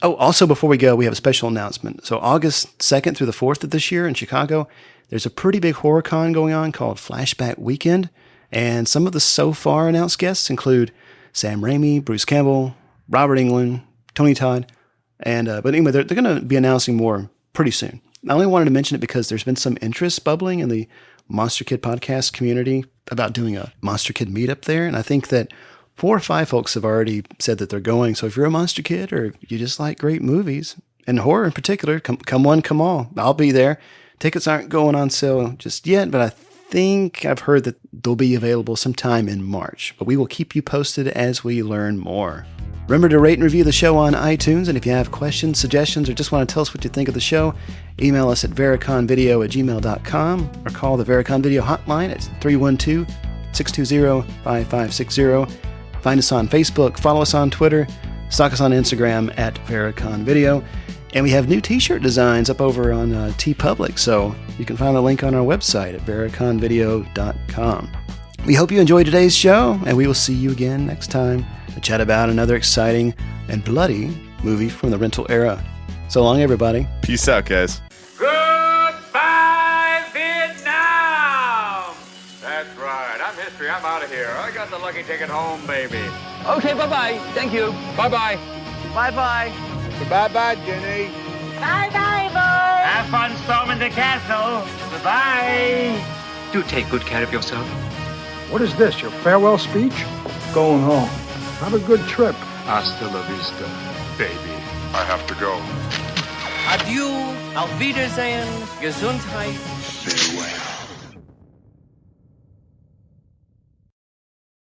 Oh, also, before we go, we have a special announcement. So August 2nd through the 4th of this year in Chicago, there's a pretty big horror con going on called Flashback Weekend. And some of the so far announced guests include Sam Raimi, Bruce Campbell, Robert Englund, Tony Todd. And but anyway, they're going to be announcing more pretty soon. I only wanted to mention it because there's been some interest bubbling in the Monster Kid podcast community about doing a Monster Kid meetup there. And I think that 4 or 5 folks have already said that they're going. So if you're a Monster Kid or you just like great movies and horror in particular, come one, come all. I'll be there. Tickets aren't going on sale just yet, but I think I've heard that they'll be available sometime in March. But we will keep you posted as we learn more. Remember to rate and review the show on iTunes. And if you have questions, suggestions, or just want to tell us what you think of the show, email us at variconvideo@gmail.com or call the Varicon Video hotline at 312-620-5560. Find us on Facebook, follow us on Twitter, stalk us on Instagram at Varicon Video. And we have new t-shirt designs up over on TeePublic, so you can find the link on our website at variconvideo.com. We hope you enjoyed today's show, and we will see you again next time to chat about another exciting and bloody movie from the rental era. So long, everybody. Peace out, guys. Goodbye, Vietnam! That's right. I'm history. I'm out of here. I got the lucky ticket home, baby. Okay, bye-bye. Thank you. Bye-bye. Bye-bye. Bye-bye, Jenny. Bye-bye, boys. Have fun storming the castle. Goodbye. Do take good care of yourself. What is this, your farewell speech? Going home. Have a good trip. Hasta la vista, baby. I have to go. Adieu, auf Wiedersehen, Gesundheit. Farewell.